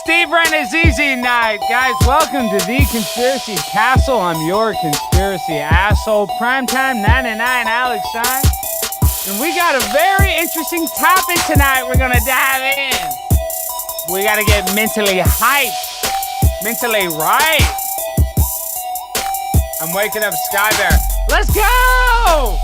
Steve Ranazzisi night. Guys, welcome to the Conspiracy Castle. I'm your conspiracy asshole. Primetime 99 Alex Stein. And we got a very interesting topic tonight we're going to dive in. We got to get mentally hyped, mentally right. I'm waking up Sky Bear. Let's go!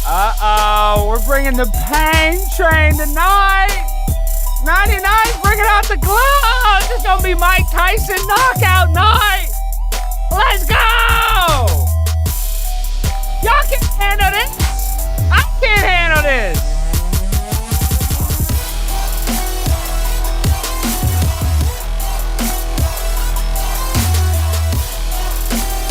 Uh-oh, we're bringing the pain train tonight. 99's bringing out the gloves. It's gonna be Mike Tyson knockout night. Let's go! Y'all can handle this. I can't handle this.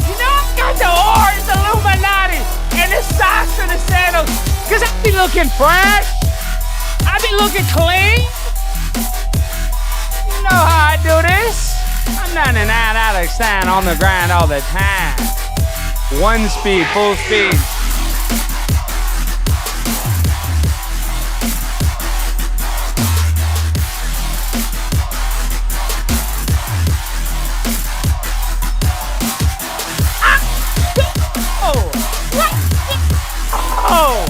You know I got the orange Illuminati and the socks and the sandals, cause I be looking fresh. I be looking clean. You know how I do this. I'm 99 Alex Stein on the grind all the time. One speed, full speed. Oh!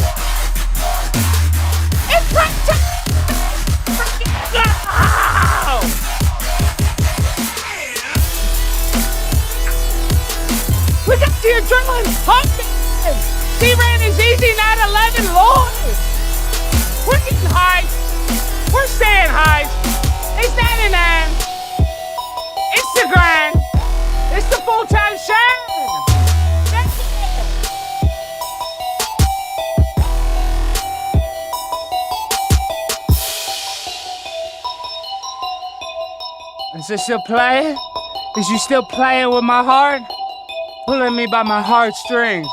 It's right to go! We got the adrenaline pumping! Steve Ranazzisi 9/11 Lord! We're getting high. We're staying high. It's 99. It's the grind. It's the full-time show. That's it. Is it still playing? Is you still playing with my heart? Pulling me by my heartstrings.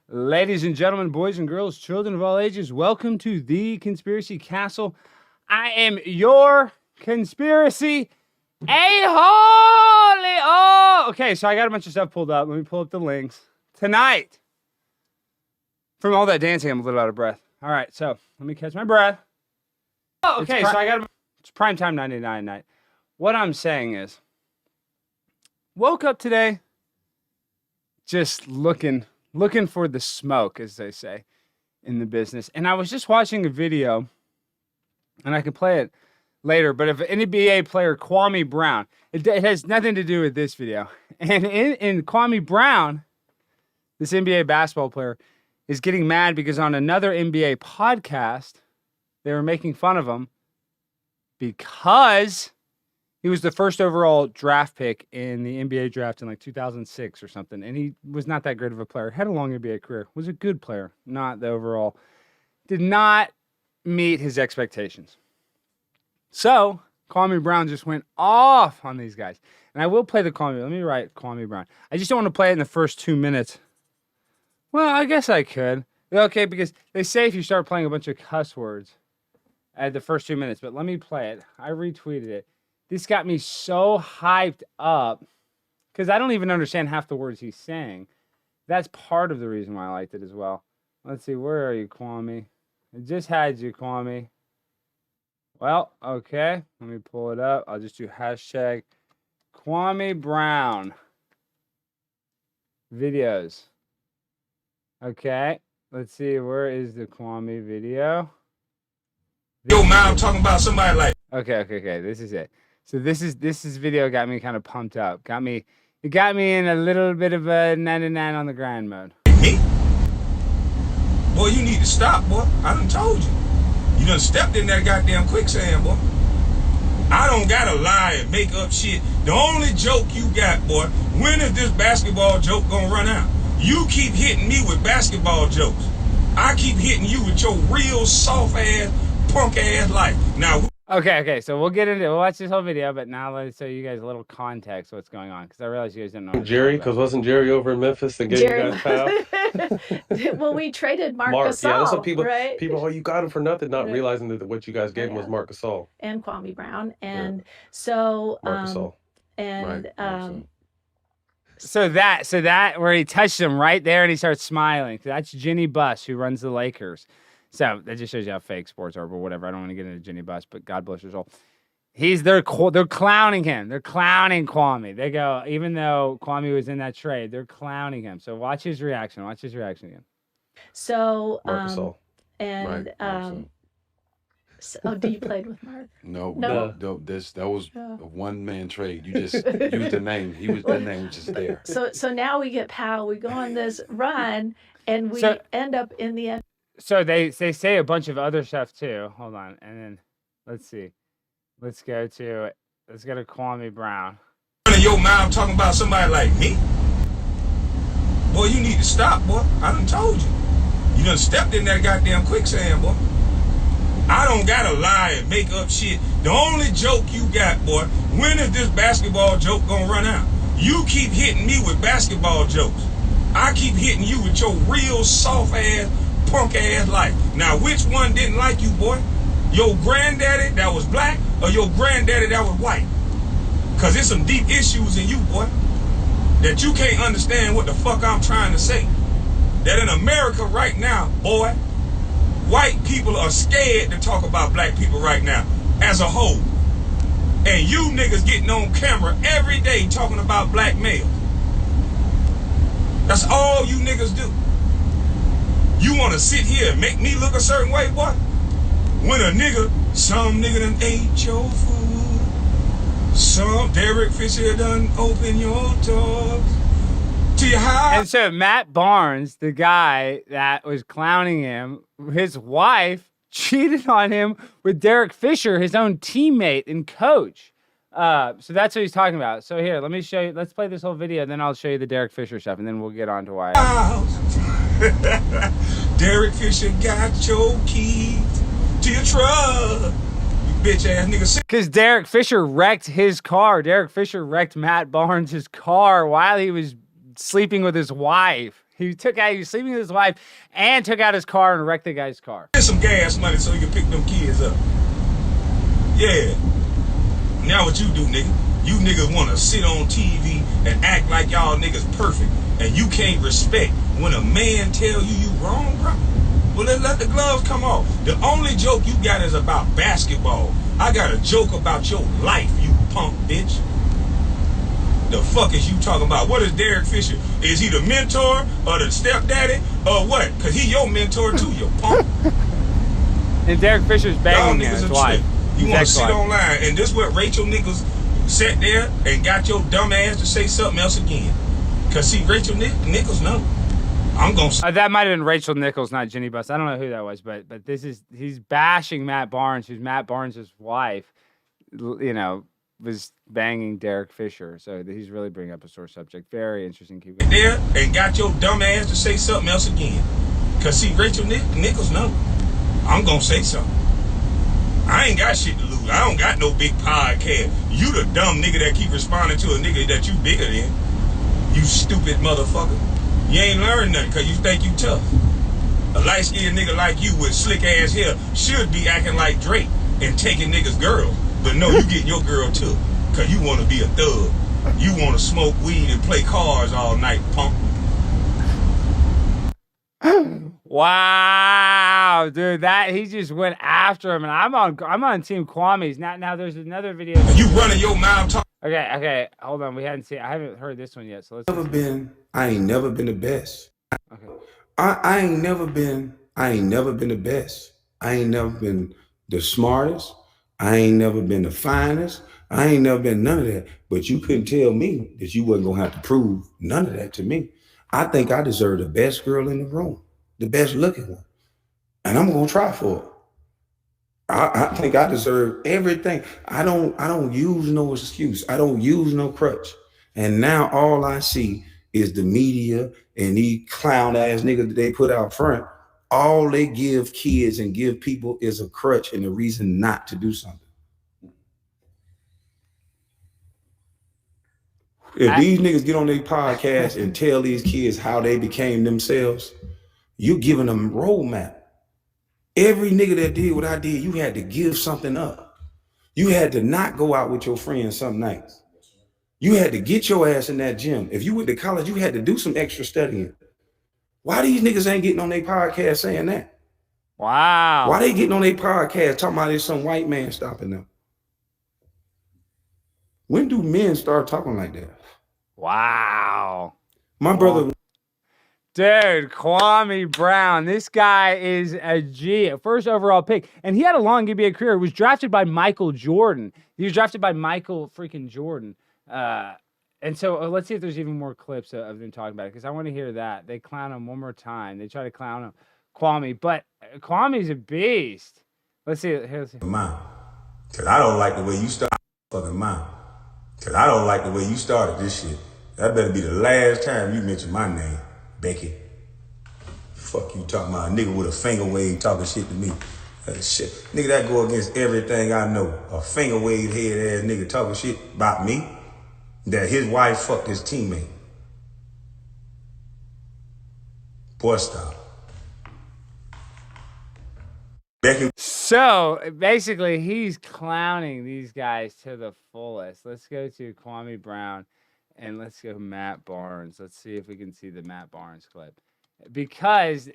Ladies and gentlemen, boys and girls, children of all ages, welcome to the Conspiracy Castle. I am your conspiracy a-holy. Oh, okay, so I got a bunch of stuff pulled up. Let me pull up the links. Tonight, from all that dancing, I'm a little out of breath. All right, so let me catch my breath. Oh, okay, so it's primetime 99 night. What I'm saying is, woke up today just looking for the smoke, as they say in the business. And I was just watching a video, and I could play it later, but if an NBA player, Kwame Brown, it has nothing to do with this video. And in Kwame Brown, this NBA basketball player, is getting mad because on another NBA podcast, they were making fun of him because he was the first overall draft pick in the NBA draft in like 2006 or something. And he was not that great of a player. Had a long NBA career. Was a good player. Not the overall. Did not meet his expectations. So Kwame Brown just went off on these guys. And I will play the Kwame. Let me write Kwame Brown. I just don't want to play it in the first 2 minutes. Well, I guess I could. Okay, because they say if you start playing a bunch of cuss words at the first 2 minutes, but let me play it. I retweeted it. This got me so hyped up because I don't even understand half the words he's saying. That's part of the reason why I liked it as well. Let's see, where are you, Kwame? I just had you, Kwame. Well, okay, let me pull it up. I'll just do hashtag Kwame Brown videos. Okay, let's see, where is the Kwame video? Yo, man, I'm talking about somebody like. Okay. This is it. So this video got me kind of pumped up. It got me in a little bit of a 99 on the grind mode. Me? Boy, you need to stop, boy. I done told you. You done stepped in that goddamn quicksand, boy. I don't gotta lie and make up shit. The only joke you got, boy, when is this basketball joke gonna run out? You keep hitting me with basketball jokes. I keep hitting you with your real soft ass, punk ass life. Now. Okay, so we'll watch this whole video, but now let's show you guys a little context what's going on, because I realize you guys didn't know. Jerry, because wasn't Jerry over in Memphis that gave you guys foul? Well, we traded Marc Mark, Gasol, yeah, that's what people, right? oh, you got him for nothing, not Right. realizing that what you guys gave him was Marc Gasol. And Kwame Brown. And so, Marc Gasol. and Right, So that where he touched him right there and he starts smiling. That's Ginny Buss, who runs the Lakers. So that just shows you how fake sports are, but whatever. I don't want to get into Ginny Buss, but God bless her soul. They're clowning him. They're clowning Kwame. They go, even though Kwame was in that trade, they're clowning him. So watch his reaction. Watch his reaction again. So Marcus and do you played with Mark? No. That was a one-man trade. You just used the name. That name was just there. So now we get Powell. We go on this run, and we end up in the end. So they say a bunch of other stuff too. Hold on, and then let's see. Let's go to Kwame Brown. Running your mouth talking about somebody like me? Boy, you need to stop, boy. I done told you. You done stepped in that goddamn quicksand, boy. I don't gotta lie and make up shit. The only joke you got, boy, when is this basketball joke gonna run out? You keep hitting me with basketball jokes. I keep hitting you with your real soft ass, punk ass life. Now, which one didn't like you, boy? Your granddaddy that was black or your granddaddy that was white? Cause there's some deep issues in you, boy, that you can't understand what the fuck I'm trying to say. That in America right now, boy, white people are scared to talk about black people right now as a whole. And you niggas getting on camera every day talking about black males. That's all you niggas do. You want to sit here and make me look a certain way, boy? When some nigga done ate your food. Some Derek Fisher done open your doors to your house. And so Matt Barnes, the guy that was clowning him, his wife cheated on him with Derek Fisher, his own teammate and coach. So that's what he's talking about. So here, let me show you. Let's play this whole video, then I'll show you the Derek Fisher stuff, and then we'll get on to why. Derek Fisher got your keys to your truck. You bitch ass nigga. Because Derek Fisher wrecked his car. Derek Fisher wrecked Matt Barnes' car while he was sleeping with his wife. He was sleeping with his wife and took out his car and wrecked the guy's car. Get some gas money so you can pick them kids up. Yeah. Now what you do, nigga? You niggas want to sit on TV and act like y'all niggas perfect, and you can't respect when a man tell you wrong, bro. Well, let the gloves come off. The only joke you got is about basketball. I got a joke about your life, you punk bitch. The fuck is you talking about? What is Derek Fisher? Is he the mentor or the stepdaddy or what? Cause he your mentor too, you punk. And Derek Fisher's banging his wife. You want to sit online, and this what Rachel Nichols sat there and got your dumb ass to say something else again. Cause see, Rachel Nichols, no. I'm gonna say that might have been Rachel Nichols, not Ginny Buss. I don't know who that was, but he's bashing Matt Barnes, who's Matt Barnes' wife, you know, was banging Derek Fisher. So he's really bringing up a sore subject. Very interesting. Keep going. There and got your dumb ass to say something else again. Cause see, Rachel Nichols, no. I'm gonna say something. I ain't got shit to lose. I don't got no big podcast. You the dumb nigga that keep responding to a nigga that you bigger than. You stupid motherfucker. You ain't learned nothing because you think you tough. A light-skinned nigga like you with slick ass hair should be acting like Drake and taking niggas' girls. But no, you getting your girl too because you want to be a thug. You want to smoke weed and play cards all night, punk. Wow, dude, he just went after him, and I'm on Team Kwame's. Now there's another video. You running your mouth. Okay, hold on. I haven't heard this one yet. So let's. I ain't never been the best. Okay. I ain't never been the best. I ain't never been the smartest. I ain't never been the finest. I ain't never been none of that. But you couldn't tell me that you wasn't gonna have to prove none of that to me. I think I deserve the best girl in the room, the best looking one. And I'm gonna try for it. I think I deserve everything. I don't use no excuse. I don't use no crutch. And now all I see is the media and these clown ass niggas that they put out front. All they give kids and give people is a crutch and a reason not to do something. If these niggas get on their podcast and tell these kids how they became themselves, you giving them a roadmap. Every nigga that did what I did, you had to give something up. You had to not go out with your friends some nights. You had to get your ass in that gym. If you went to college, you had to do some extra studying. Why these niggas ain't getting on their podcast saying that? Wow. Why they getting on their podcast talking about there's some white man stopping them? When do men start talking like that? Wow. My brother. Dude, Kwame Brown. This guy is a G. First overall pick. And he had a long NBA career. He was drafted by Michael Jordan. He was drafted by Michael freaking Jordan. And so let's see if there's even more clips of them talking about it, because I want to hear that. They clown him one more time. They try to clown him, Kwame. But Kwame's a beast. Let's see. Let's see. Mom, because I don't like the way you started. Fucking mom. Because I don't like the way you started this shit. That better be the last time you mention my name, Becky. Fuck you talking about a nigga with a finger wave talking shit to me. That shit. Nigga, that go against everything I know. A finger wave head ass nigga talking shit about me. That his wife fucked his teammate. Boy, stop. Becky. So basically, he's clowning these guys to the fullest. Let's go to Kwame Brown and let's go Matt Barnes. Let's see if we can see the Matt Barnes clip. Because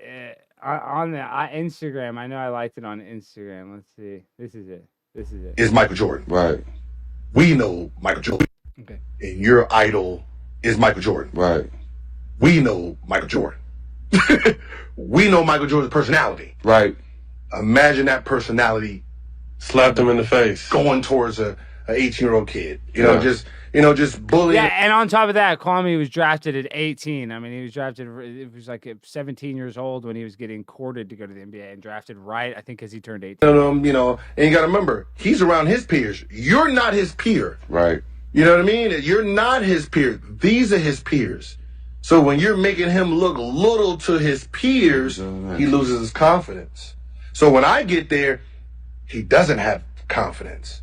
on the Instagram, I know I liked it on Instagram. Let's see. This is it. This is it. Is Michael Jordan. Right. We know Michael Jordan. Okay. And your idol is Michael Jordan. Right. We know Michael Jordan. We know Michael Jordan's personality. Right. Imagine that personality Slapped him in the face. going towards a 18-year-old kid. You know, just bullying. Yeah, and on top of that, Kwame was drafted at 18. I mean, he was drafted, it was like 17 years old when he was getting courted to go to the NBA and drafted right, I think, because he turned 18. You know, and you got to remember, he's around his peers. You're not his peer. Right. You know what I mean? You're not his peer. These are his peers. So when you're making him look little to his peers, he loses his confidence. So when I get there, he doesn't have confidence.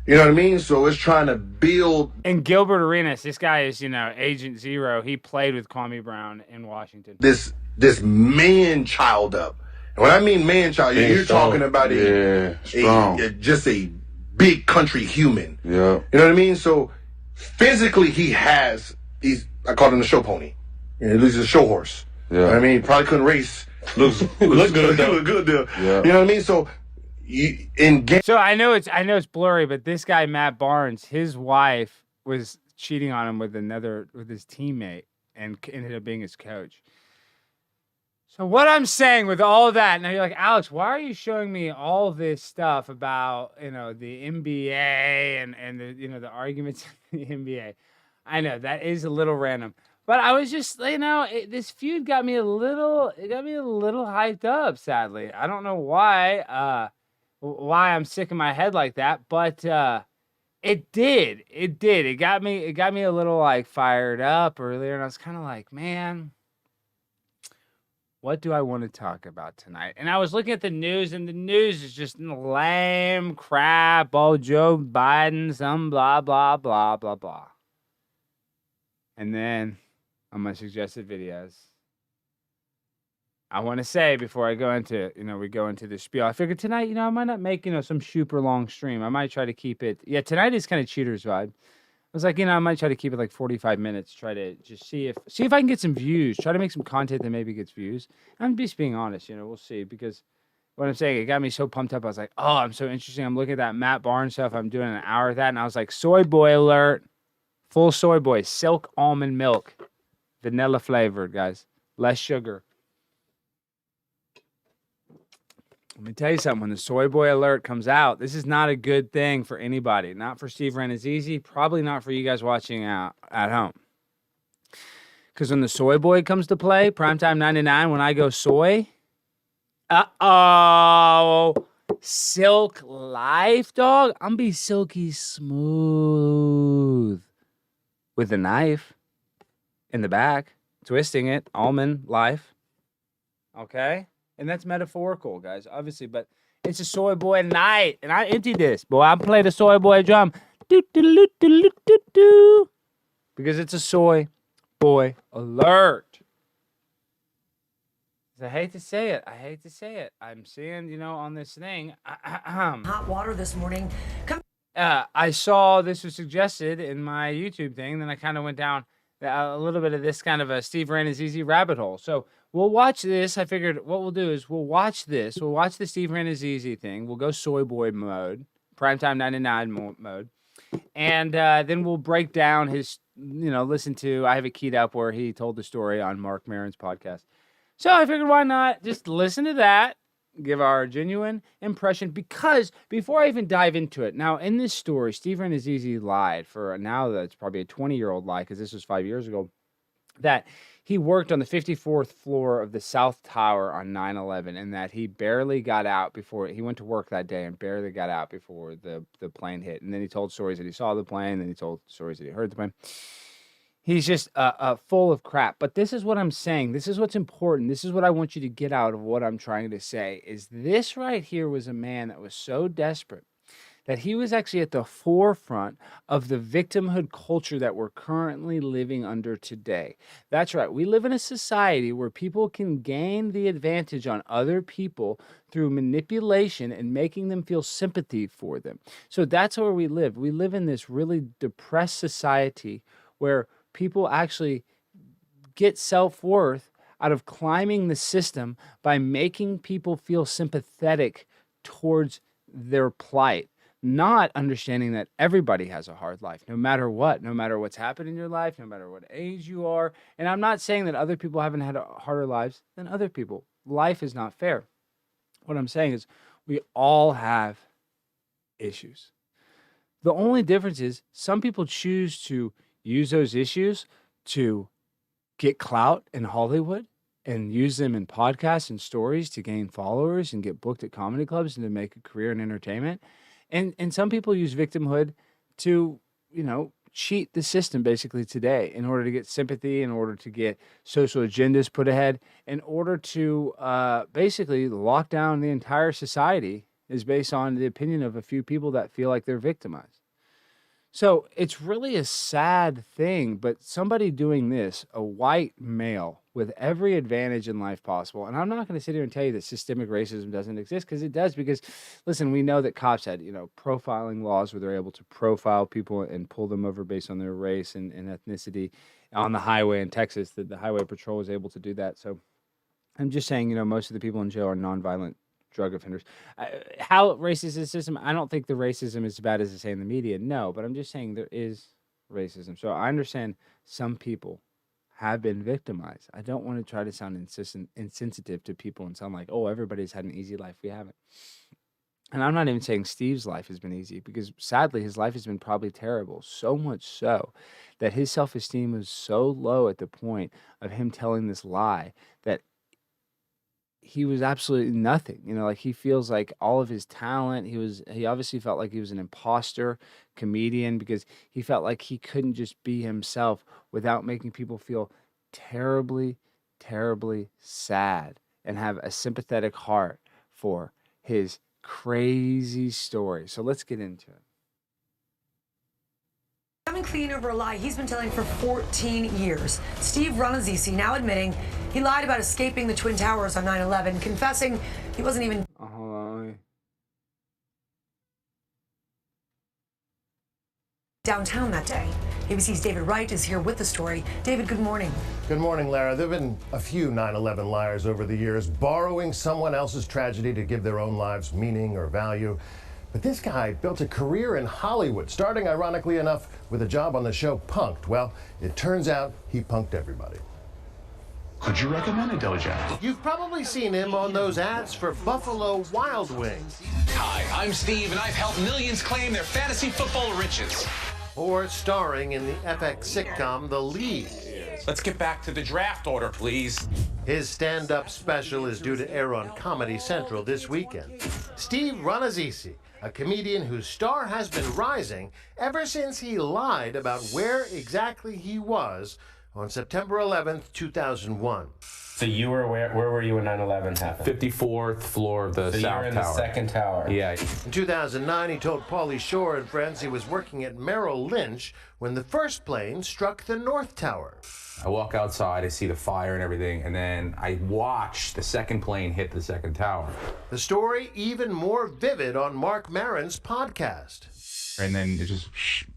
You know what I mean? So it's trying to build. And Gilbert Arenas, this guy is, Agent Zero. He played with Kwame Brown in Washington. This man child up. And when I mean man child, you're talking about just a big country human. Yeah. You know what I mean? So physically I called him the show pony. He's a show horse. Yeah. You know what I mean? Probably couldn't race. Look good though. Yeah. You know what I mean? So So I know it's blurry, but this guy Matt Barnes, his wife was cheating on him with his teammate and ended up being his coach. So what I'm saying with all of that, now you're like, Alex, why are you showing me all this stuff about the NBA and the arguments in the NBA? I know that is a little random, but I was just this feud got me a little hyped up. Sadly, I don't know why I'm sick in my head like that, but it did. It got me a little like fired up earlier, and I was kind of like, man, what do I want to talk about tonight? And I was looking at the news, and the news is just lame crap. Oh, Joe Biden, some blah, blah, blah, blah, blah. And then on my suggested videos, I want to say before I go into, we go into the spiel, I figured tonight, I might not make, some super long stream. I might try to keep it. Yeah, tonight is kind of cheaters vibe. I was like, I might try to keep it like 45 minutes, try to just see if I can get some views, try to make some content that maybe gets views. I'm just being honest, we'll see, because what I'm saying, it got me so pumped up. I was like, oh, I'm so interesting. I'm looking at that Matt Barnes stuff. I'm doing an hour of that, and I was like, soy boy alert, full soy boy, silk almond milk, vanilla flavored, guys, less sugar. Let me tell you something. When the soy boy alert comes out, this is not a good thing for anybody. Not for Steve Ranazzisi. Probably not for you guys watching out at home. Because when the soy boy comes to play, primetime 99, when I go soy, silk life, dog. I'm be silky smooth with a knife in the back, twisting it, almond life. Okay. And that's metaphorical, guys, obviously, but it's a soy boy night, and I emptied this. Boy, I played a soy boy drum. Do-do-do-do-do-do-do. Because it's a soy boy alert. I hate to say it. I'm seeing, on this thing. Hot water this morning. I saw this was suggested in my YouTube thing. Then I kind of went down a little bit of this kind of a Steve Ranazzisi rabbit hole. So we'll watch this. I figured what we'll do is we'll watch this. We'll watch the Steve Ranazzisi thing. We'll go soy boy mode, primetime 99 mode. And then we'll break down his, listen to, I have it keyed up where he told the story on Mark Maron's podcast. So I figured why not just listen to that, give our genuine impression, because before I even dive into it, now in this story, Steve Ranazzisi lied for, now that's probably a 20-year-old lie because this was 5 years ago, that he worked on the 54th floor of the South Tower on 9/11 and that he barely got out before, he went to work that day and barely got out before the plane hit. And then he told stories that he saw the plane, then he told stories that he heard the plane. He's just full of crap. But this is what I'm saying. This is what's important. This is what I want you to get out of what I'm trying to say, is this right here was a man that was so desperate that he was actually at the forefront of the victimhood culture that we're currently living under today. That's right. We live in a society where people can gain the advantage on other people through manipulation and making them feel sympathy for them. So that's where we live. We live in this really depressed society where people actually get self-worth out of climbing the system by making people feel sympathetic towards their plight. Not understanding that everybody has a hard life, no matter what, no matter what's happened in your life, no matter what age you are. And I'm not saying that other people haven't had harder lives than other people. Life is not fair. What I'm saying is we all have issues. The only difference is some people choose to use those issues to get clout in Hollywood and use them in podcasts and stories to gain followers and get booked at comedy clubs and to make a career in entertainment. And some people use victimhood to, cheat the system basically today in order to get sympathy, in order to get social agendas put ahead, in order to basically lock down the entire society is based on the opinion of a few people that feel like they're victimized. So it's really a sad thing, but somebody doing this, a white male with every advantage in life possible, and I'm not going to sit here and tell you that systemic racism doesn't exist, because it does, because, listen, we know that cops had, profiling laws where they're able to profile people and pull them over based on their race and ethnicity on the highway in Texas, that the highway patrol was able to do that. So I'm just saying, most of the people in jail are nonviolent drug offenders. How racist is the system? I don't think the racism is as bad as they say in the media. No, but I'm just saying there is racism. So I understand some people have been victimized. I don't want to try to sound insensitive to people and sound like, oh, everybody's had an easy life. We haven't. And I'm not even saying Steve's life has been easy, because sadly his life has been probably terrible. So much so that his self-esteem was so low at the point of him telling this lie that he was absolutely nothing. He feels like all of his talent, he obviously felt like he was an imposter comedian, because he felt like he couldn't just be himself without making people feel terribly, terribly sad and have a sympathetic heart for his crazy story. So let's get into it. Coming clean over a lie he's been telling for 14 years. Steve Ranazzisi now admitting he lied about escaping the Twin Towers on 9/11, confessing he wasn't even downtown that day. ABC's David Wright is here with the story. David, good morning. Good morning, Lara. There have been a few 9/11 liars over the years, borrowing someone else's tragedy to give their own lives meaning or value. But this guy built a career in Hollywood, starting, ironically enough, with a job on the show Punk'd. Well, it turns out he punked everybody. Could you recommend a dojo? You've probably seen him on those ads for Buffalo Wild Wings. Hi, I'm Steve, and I've helped millions claim their fantasy football riches. Or starring in the FX sitcom The League. Let's get back to the draft order, please. His stand-up special is due to air on Comedy Central this weekend. Steve Ranazzisi, a comedian whose star has been rising ever since he lied about where exactly he was on September 11th, 2001. So you were where were you when 9/11 happened? 54th floor of the So South you were in Tower. the second tower. Yeah. In 2009, he told Pauly Shore and friends he was working at Merrill Lynch when the first plane struck the North Tower. I walk outside, I see the fire and everything, and then I watch the second plane hit the second tower. The story even more vivid on Mark Maron's podcast. and then it just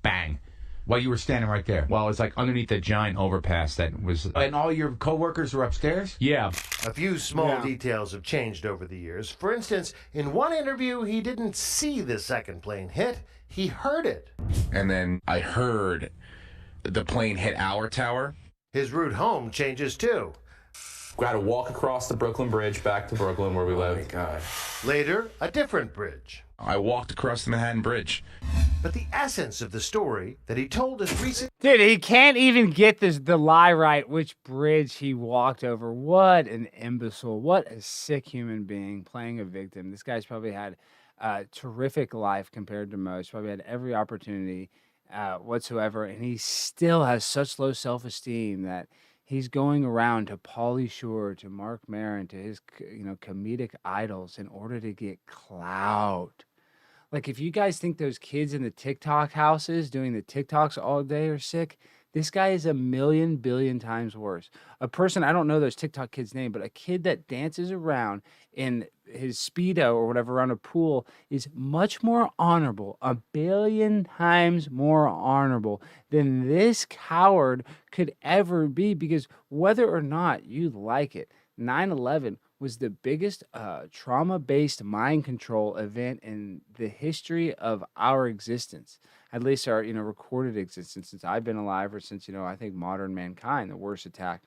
bang. While you were standing right there. Well, it's like underneath a giant overpass that was... And all your coworkers were upstairs? Yeah. A few small details have changed over the years. For instance, in one interview, he didn't see the second plane hit. He heard it. And then I heard the plane hit our tower. His route home changes too. Got to walk across the Brooklyn Bridge back to Brooklyn where we live. Oh my God. Later, a different bridge. I walked across the Manhattan Bridge. But the essence of the story that he told us recently... Dude, he can't even get the lie right, which bridge he walked over. What an imbecile. What a sick human being playing a victim. This guy's probably had a terrific life compared to most. Probably had every opportunity whatsoever. And he still has such low self-esteem that he's going around to Pauly Shore, to Mark Maron, to his comedic idols in order to get clout. Like, if you guys think those kids in the TikTok houses doing the TikToks all day are sick, this guy is a million billion times worse. A person, I don't know those TikTok kids' name, but a kid that dances around in his Speedo or whatever around a pool is much more honorable, a billion times more honorable than this coward could ever be, because whether or not you like it, 9/11 was the biggest trauma-based mind control event in the history of our existence, at least our recorded existence since I've been alive, or since I think modern mankind. The worst attack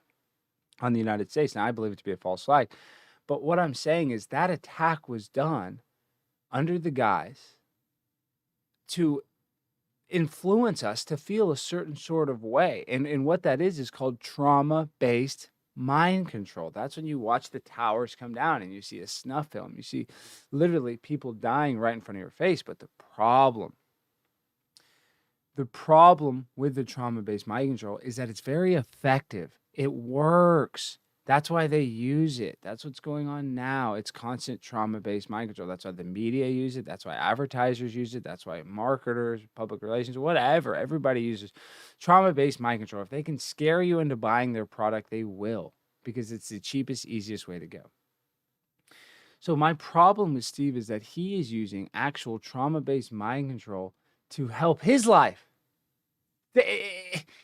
on the United States. Now I believe it to be a false flag, but what I'm saying is that attack was done under the guise to influence us to feel a certain sort of way, and what that is called trauma-based mind control. That's when you watch the towers come down and you see a snuff film. You see literally people dying right in front of your face. But the problem with the trauma-based mind control is that it's very effective. It works. That's why they use it. That's what's going on now. It's constant trauma-based mind control. That's why the media use it. That's why advertisers use it. That's why marketers, public relations, whatever, everybody uses trauma-based mind control. If they can scare you into buying their product, they will, because it's the cheapest, easiest way to go. So my problem with Steve is that he is using actual trauma-based mind control to help his life.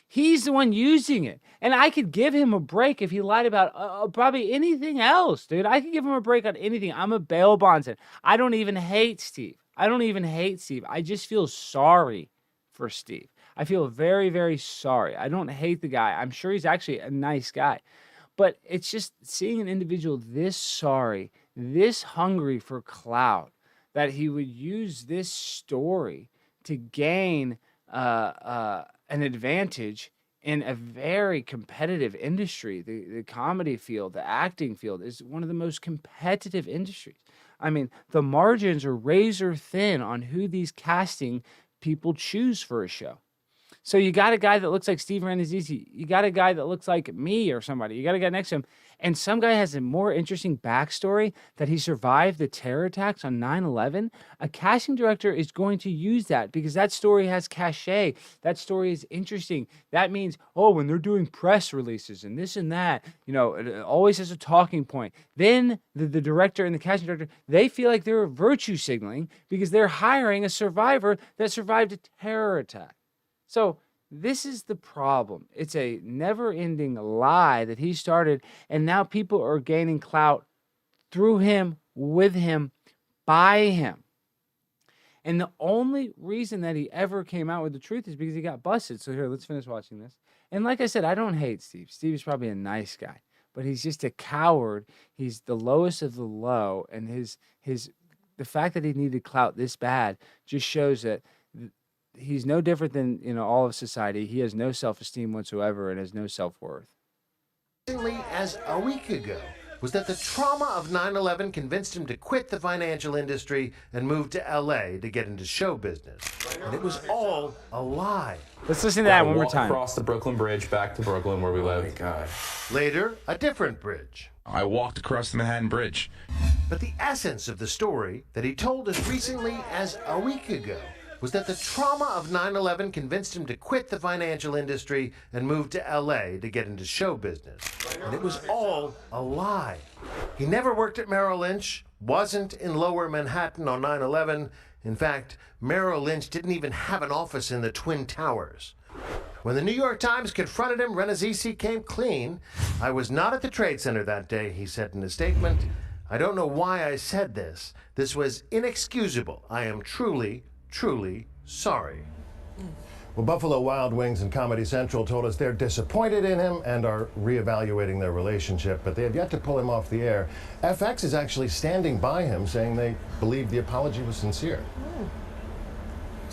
He's the one using it. And I could give him a break if he lied about probably anything else, dude. I could give him a break on anything. I'm a bail bondsman. I don't even hate Steve. I just feel sorry for Steve. I feel very, very sorry. I don't hate the guy. I'm sure he's actually a nice guy. But it's just seeing an individual this sorry, this hungry for clout, that he would use this story to gain an advantage in a very competitive industry. The comedy field, the acting field is one of the most competitive industries. I mean, the margins are razor thin on who these casting people choose for a show. So you got a guy that looks like Steve Ranazzisi. You got a guy that looks like me or somebody. You got a guy next to him. And some guy has a more interesting backstory that he survived the terror attacks on 9/11. A casting director is going to use that because that story has cachet. That story is interesting. That means, when they're doing press releases and this and that, it always has a talking point. Then the director and the casting director, they feel like they're virtue signaling because they're hiring a survivor that survived a terror attack. So this is the problem. It's a never-ending lie that he started, and now people are gaining clout through him, with him, by him. And the only reason that he ever came out with the truth is because he got busted. So here, let's finish watching this. And like I said, I don't hate Steve. Steve is probably a nice guy, but he's just a coward. He's the lowest of the low, and the fact that he needed clout this bad just shows that he's no different than all of society. He has no self-esteem whatsoever and has no self-worth. As a week ago was that the trauma of 9/11 convinced him to quit the financial industry and move to LA to get into show business. And it was all a lie. Let's listen to that one more time. Across the Brooklyn Bridge back to Brooklyn where we live. Oh my God. Later, a different bridge. I walked across the Manhattan Bridge. But the essence of the story that he told us recently as a week ago was that the trauma of 9/11 convinced him to quit the financial industry and move to LA to get into show business. And it was all a lie. He never worked at Merrill Lynch, wasn't in Lower Manhattan on 9/11, In fact, Merrill Lynch didn't even have an office in the Twin Towers. When the New York Times confronted him, Ranazzisi came clean. "I was not at the Trade Center that day," he said in a statement. "I don't know why I said this. This was inexcusable. I am truly, truly sorry." Well, Buffalo Wild Wings and Comedy Central told us they're disappointed in him and are reevaluating their relationship, but they have yet to pull him off the air. FX is actually standing by him, saying they believe the apology was sincere.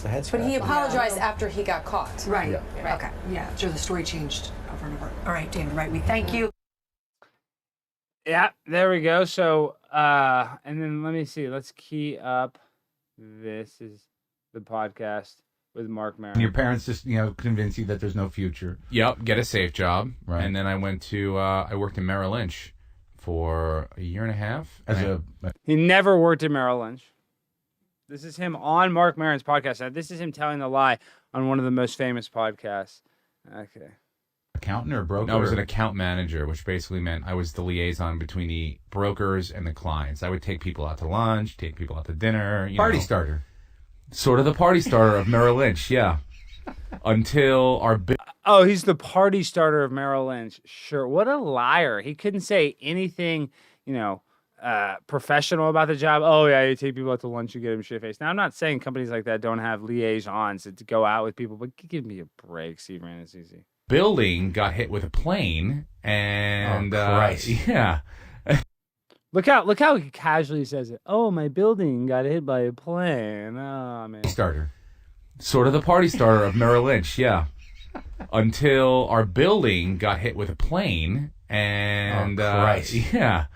But he apologized after he got caught. Right. Yeah. Right. Okay. Yeah. So the story changed over and over. All right, David. Right. We thank you. Yeah, there we go. So, and then let me see. Let's key up. This is the podcast with Mark Maron. Your parents just, convince you that there's no future. Yep, get a safe job. Right. And then I went to, I worked in Merrill Lynch for a year and a half. He never worked at Merrill Lynch. This is him on Mark Maron's podcast. Now, this is him telling the lie on one of the most famous podcasts. Okay. Accountant or broker? No, I was an account manager, which basically meant I was the liaison between the brokers and the clients. I would take people out to lunch, take people out to dinner. Party starter. Sort of the party starter of Merrill Lynch, yeah. Until our... Oh, he's the party starter of Merrill Lynch. Sure. What a liar. He couldn't say anything, professional about the job. Oh, yeah, you take people out to lunch, you get them shit-faced. Now, I'm not saying companies like that don't have liaisons to go out with people, but give me a break, Steve Ranazzisi. Building got hit with a plane, and... Oh, Christ. Yeah. Look how he casually says it. Oh, my building got hit by a plane. Oh, man. Starter. Sort of the party starter of Merrill Lynch, yeah. Until our building got hit with a plane, and... Oh, Christ. Yeah.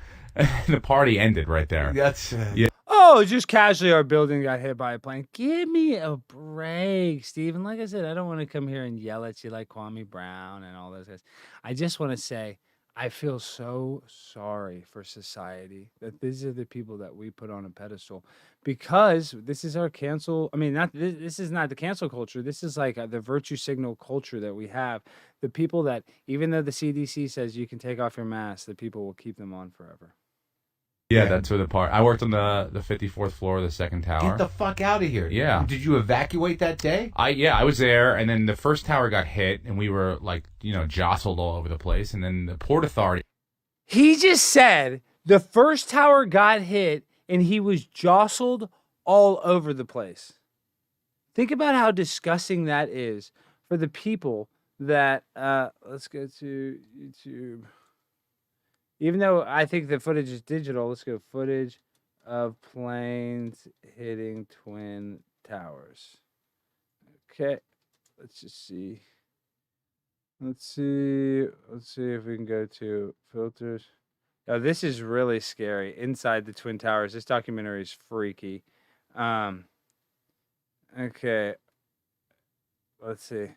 The party ended right there. That's... Yeah. Oh, just casually our building got hit by a plane. Give me a break, Steven. Like I said, I don't want to come here and yell at you like Kwame Brown and all those guys. I just want to say I feel so sorry for society that these are the people that we put on a pedestal, because this is our cancel. I mean, this is not the cancel culture. This is like the virtue signal culture that we have. The people that, even though the CDC says you can take off your mask, the people will keep them on forever. Yeah, that's where the part. I worked on the 54th floor of the second tower. Get the fuck out of here. Yeah. Did you evacuate that day? I was there, and then the first tower got hit, and we were jostled all over the place, and then the Port Authority. He just said the first tower got hit, and he was jostled all over the place. Think about how disgusting that is for the people that, let's go to YouTube. Even though I think the footage is digital, let's go footage of planes hitting Twin Towers. Okay, let's just see. Let's see if we can go to filters. Now, this is really scary. Inside the Twin Towers. This documentary is freaky. Okay. Let's see.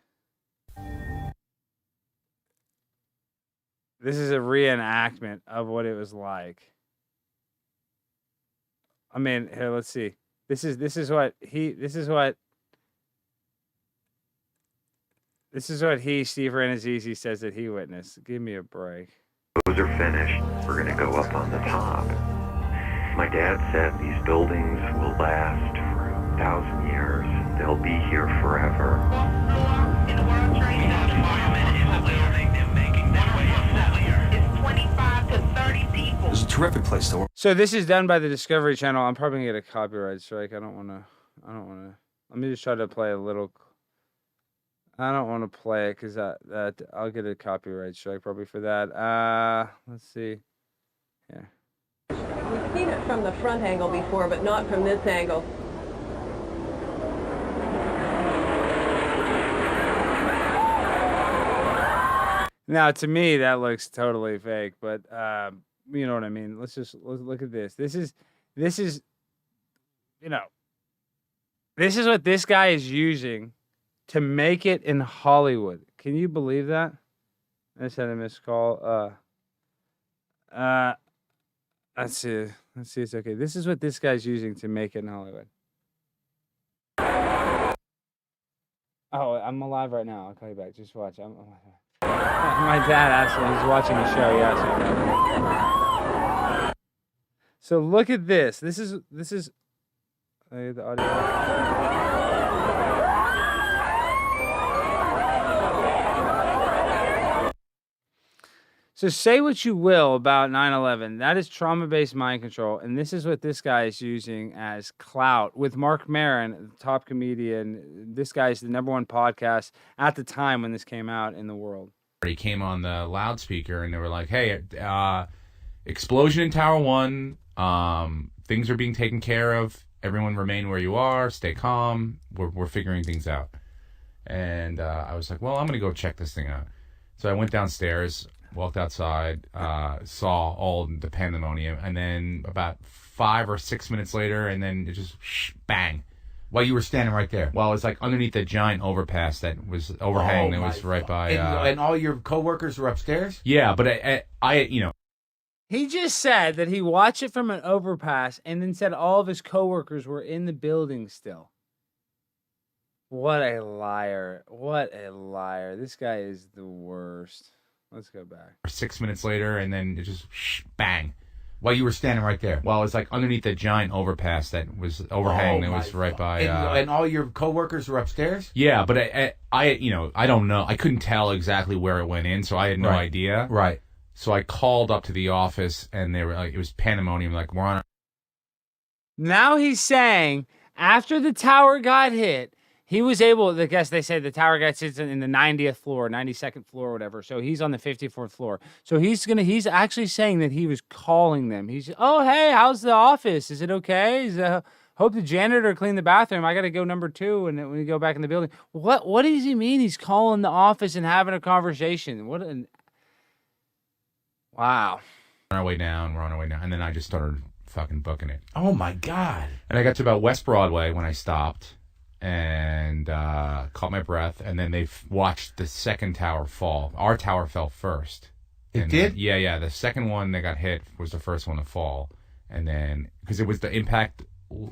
This is a reenactment of what it was like. I mean, here, let's see. This is what Steve Ranazzisi says that he witnessed. Give me a break. Those are finished. We're going to go up on the top. My dad said these buildings will last for 1,000 years. They'll be here forever. In the World Trade Center, firemen in the building, they're making their way up here. It's 25 to 30 people. It's a terrific place to work. So this is done by the Discovery Channel. I'm probably going to get a copyright strike. I don't want to. Let me just try to play a little. I don't want to play it because that I'll get a copyright strike probably for that. Let's see. Yeah. We've seen it from the front angle before, but not from this angle. Now, to me, that looks totally fake, but you know what I mean. Let's look at this. This is this is what this guy is using to make it in Hollywood. Can you believe that? I just had a missed call. Let's see. It's okay. This is what this guy's using to make it in Hollywood. Oh, I'm alive right now. I'll call you back. Just watch. I'm alive. My dad asked me. He's watching the show. Yeah. So look at this. This is. The audio. So say what you will about 9/11. That is trauma-based mind control, and this is what this guy is using as clout. With Mark Maron, the top comedian, this guy's the #1 podcast at the time when this came out in the world. He came on the loudspeaker, and they were like, hey, explosion in Tower 1. Things are being taken care of. Everyone remain where you are. Stay calm. We're figuring things out. And I was like, well, I'm going to go check this thing out. So I went downstairs, walked outside, saw all the pandemonium, and then about 5 or 6 minutes later, and then it just bang. While you were standing right there. Well, it's like underneath the giant overpass that was overhang that was right by. And all your coworkers were upstairs? Yeah, but I you know. He just said that he watched it from an overpass and then said all of his coworkers were in the building still. What a liar. What a liar. This guy is the worst. Let's go back. 6 minutes later, and then it just bang. While you were standing right there. Well, it's like underneath the giant overpass that was overhang that was right by. And all your coworkers were upstairs? Yeah, but I you know, I don't know. I couldn't tell exactly where it went in, so I had no idea. Right. So I called up to the office, and they were like, it was pandemonium. Like, we're on. Now he's saying after the tower got hit, he was able, I guess they said the tower got hit in the 90th floor, 92nd floor, or whatever. So he's on the 54th floor. So he's actually saying that he was calling them. He's, oh, hey, how's the office? Is it okay? Hope the janitor cleaned the bathroom. I got to go number 2 and then when we go back in the building. What does he mean? He's calling the office and having a conversation. Wow. We're on our way down. And then I just started fucking booking it. Oh, my God. And I got to about West Broadway when I stopped and caught my breath. And then they watched the second tower fall. Our tower fell first. It did? Yeah. The second one that got hit was the first one to fall. And then, because it was the impact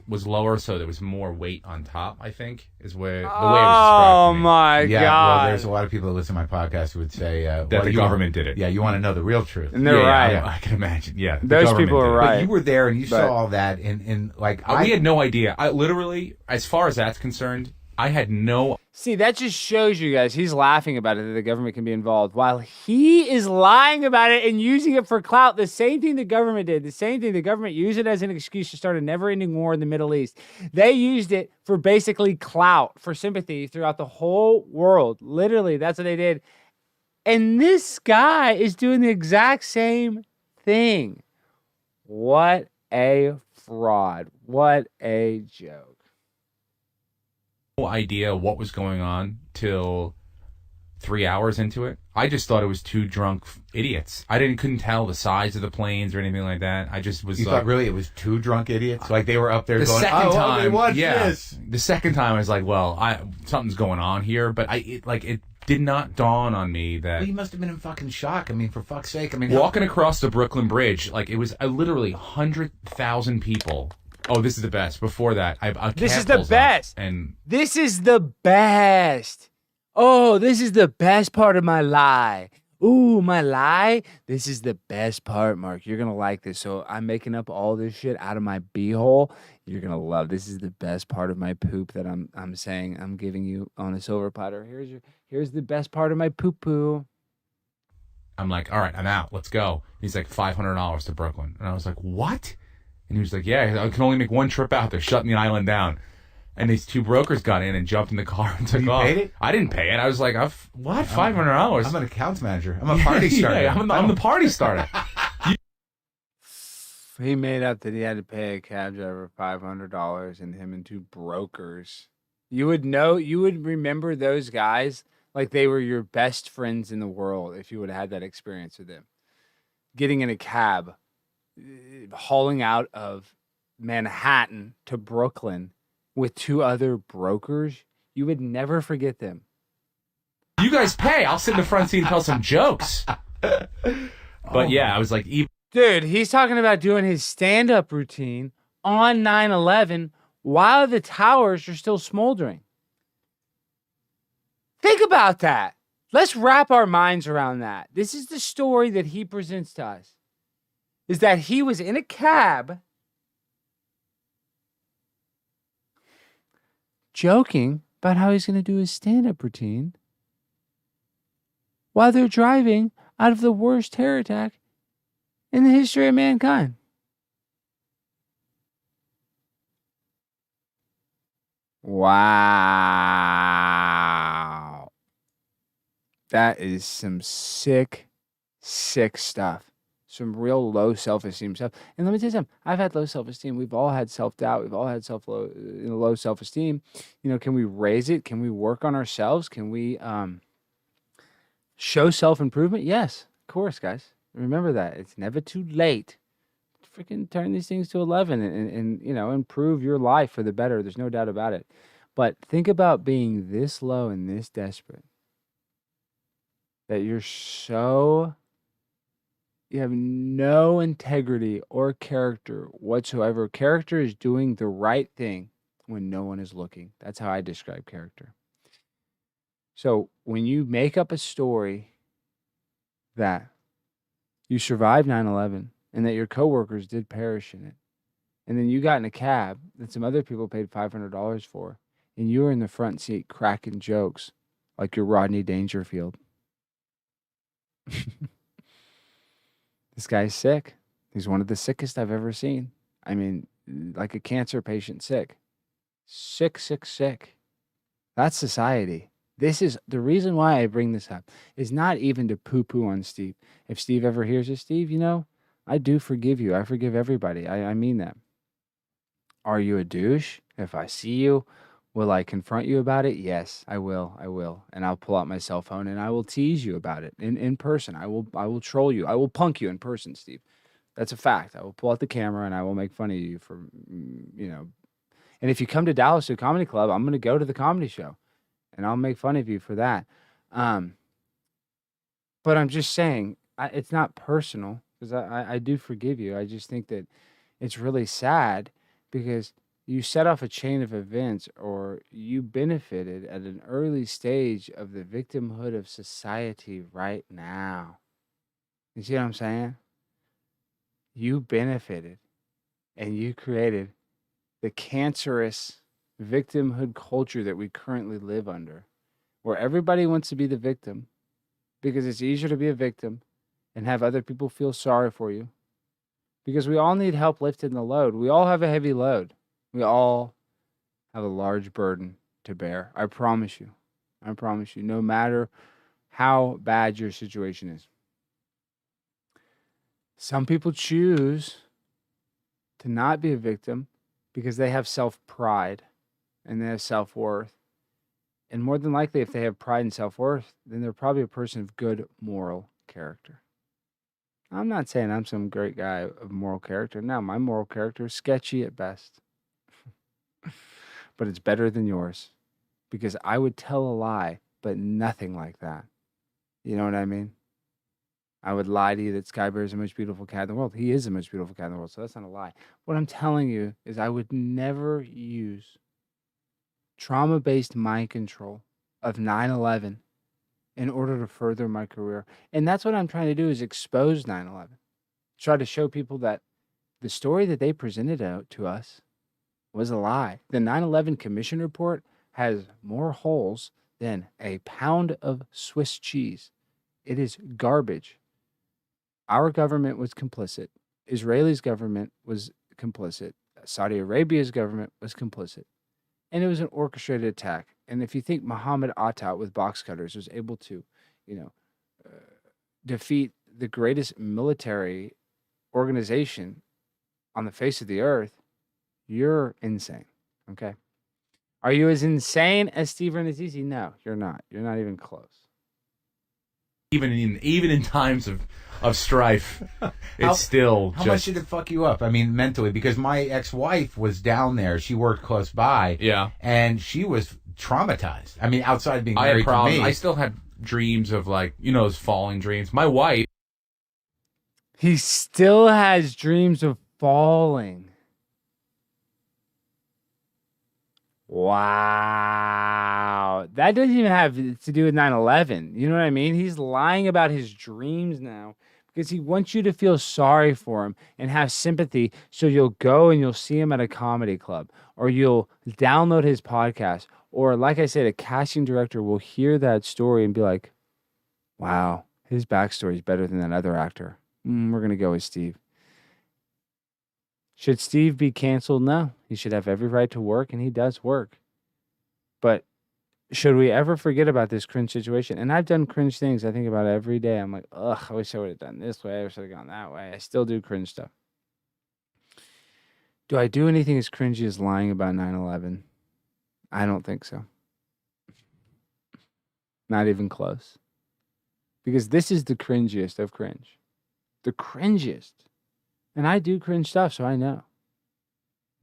was lower, so there was more weight on top, I think, is where the way it was described to me. Oh, my God. Well, there's a lot of people that listen to my podcast who would say... that the government did it. Yeah, you want to know the real truth. And they're right. Yeah, I can imagine. Yeah, those people are right. But you were there and you saw all that, and like... we had no idea. I literally, as far as that's concerned, I had no... See, that just shows you guys, he's laughing about it, that the government can be involved, while he is lying about it and using it for clout. The same thing the government did. The same thing the government used it as an excuse to start a never-ending war in the Middle East. They used it for basically clout, for sympathy throughout the whole world. Literally, that's what they did. And this guy is doing the exact same thing. What a fraud. What a joke. No idea what was going on till 3 hours into it. I just thought it was two drunk idiots. I couldn't tell the size of the planes or anything like that. I just was. You thought really it was two drunk idiots? Like they were up there the going, second time, watch this. The second time I was like, well, something's going on here, but it did not dawn on me that. Well, you must have been in fucking shock. I mean, for fuck's sake. I mean, walking across the Brooklyn Bridge, like it was literally 100,000 people. Oh, this is the best. Before that, this is the best. This is the best. Oh, this is the best part of my lie. Ooh, my lie. This is the best part, Mark. You're gonna like this. So I'm making up all this shit out of my beehole. You're gonna love. This is the best part of my poop that I'm saying. I'm giving you on a silver platter. Here's the best part of my poop poo. I'm like, all right, I'm out. Let's go. He's like $500 to Brooklyn, and I was like, what? And he was like, yeah, I can only make one trip out. They're shutting the island down. And these two brokers got in and jumped in the car and took off. You paid it? I didn't pay it. I was like, what? $500? I'm an accounts manager. I'm a party starter. Yeah, I'm the party starter. He made up that he had to pay a cab driver $500 and him and two brokers. You would remember those guys like they were your best friends in the world if you would have had that experience with them. Getting in a cab, hauling out of Manhattan to Brooklyn with two other brokers, you would never forget them. You guys pay. I'll sit in the front seat and tell some jokes. But yeah, I was like, dude, he's talking about doing his stand-up routine on 9/11 while the towers are still smoldering. Think about that. Let's wrap our minds around that. This is the story that he presents to us. Is that he was in a cab joking about how he's going to do his stand-up routine while they're driving out of the worst terror attack in the history of mankind. Wow. That is some sick, sick stuff. Some real low self-esteem stuff. And let me tell you something. I've had low self-esteem. We've all had self-doubt. We've all had low self-esteem. Can we raise it? Can we work on ourselves? Can we show self-improvement? Yes, of course, guys. Remember that. It's never too late. Freaking turn these things to 11 and improve your life for the better. There's no doubt about it. But think about being this low and this desperate that you have no integrity or character whatsoever. Character is doing the right thing when no one is looking. That's how I describe character. So when you make up a story that you survived 9/11 and that your coworkers did perish in it, and then you got in a cab that some other people paid $500 for, and you were in the front seat cracking jokes like you're Rodney Dangerfield. This guy's sick. He's one of the sickest I've ever seen. I mean, like a cancer patient sick. Sick, sick, sick. That's society. This is the reason why I bring this up is not even to poo-poo on Steve. If Steve ever hears it, Steve, I do forgive you. I forgive everybody. I mean that. Are you a douche? If I see you, will I confront you about it? Yes, I will. I will. And I'll pull out my cell phone and I will tease you about it in person. I will troll you. I will punk you in person, Steve. That's a fact. I will pull out the camera and I will make fun of you for, And if you come to Dallas to a comedy club, I'm going to go to the comedy show and I'll make fun of you for that. But I'm just saying, it's not personal because I do forgive you. I just think that it's really sad because you set off a chain of events or you benefited at an early stage of the victimhood of society right now. You see what I'm saying? You benefited and you created the cancerous victimhood culture that we currently live under, where everybody wants to be the victim because it's easier to be a victim and have other people feel sorry for you because we all need help lifting the load. We all have a heavy load. We all have a large burden to bear. I promise you. I promise you, no matter how bad your situation is. Some people choose to not be a victim because they have self-pride and they have self-worth. And more than likely, if they have pride and self-worth, then they're probably a person of good moral character. I'm not saying I'm some great guy of moral character. No, my moral character is sketchy at best. But it's better than yours because I would tell a lie, but nothing like that. You know what I mean? I would lie to you that Sky Bear is the most beautiful cat in the world. He is the most beautiful cat in the world, so that's not a lie. What I'm telling you is I would never use trauma-based mind control of 9/11 in order to further my career. And that's what I'm trying to do is expose 9/11. Try to show people that the story that they presented out to us was a lie. The 9/11 Commission report has more holes than a pound of Swiss cheese. It is garbage. Our government was complicit. Israeli's government was complicit. Saudi Arabia's government was complicit. And it was an orchestrated attack. And if you think Muhammad Atta with box cutters was able to, defeat the greatest military organization on the face of the earth, you're insane, okay? Are you as insane as Steve Ranazzisi? No, you're not. You're not even close. Even in times of strife, it's still how much did it fuck you up? I mean, mentally, because my ex-wife was down there. She worked close by. Yeah. And she was traumatized. I mean, outside of being married I had problems. to me. I still had dreams of those falling dreams. My wife. He still has dreams of falling. Wow. That doesn't even have to do with 9/11. You know what I mean? He's lying about his dreams now because he wants you to feel sorry for him and have sympathy. So you'll go and you'll see him at a comedy club, or you'll download his podcast. Or like I said, a casting director will hear that story and be like, wow, his backstory is better than that other actor. We're going to go with Steve. Should Steve be canceled? No. He should have every right to work, and he does work. But should we ever forget about this cringe situation? And I've done cringe things. I think about it every day. I'm like, ugh, I wish I would have done this way. I wish I would have gone that way. I still do cringe stuff. Do I do anything as cringy as lying about 9/11? I don't think so. Not even close. Because this is the cringiest of cringe. The cringiest. And I do cringe stuff, so I know.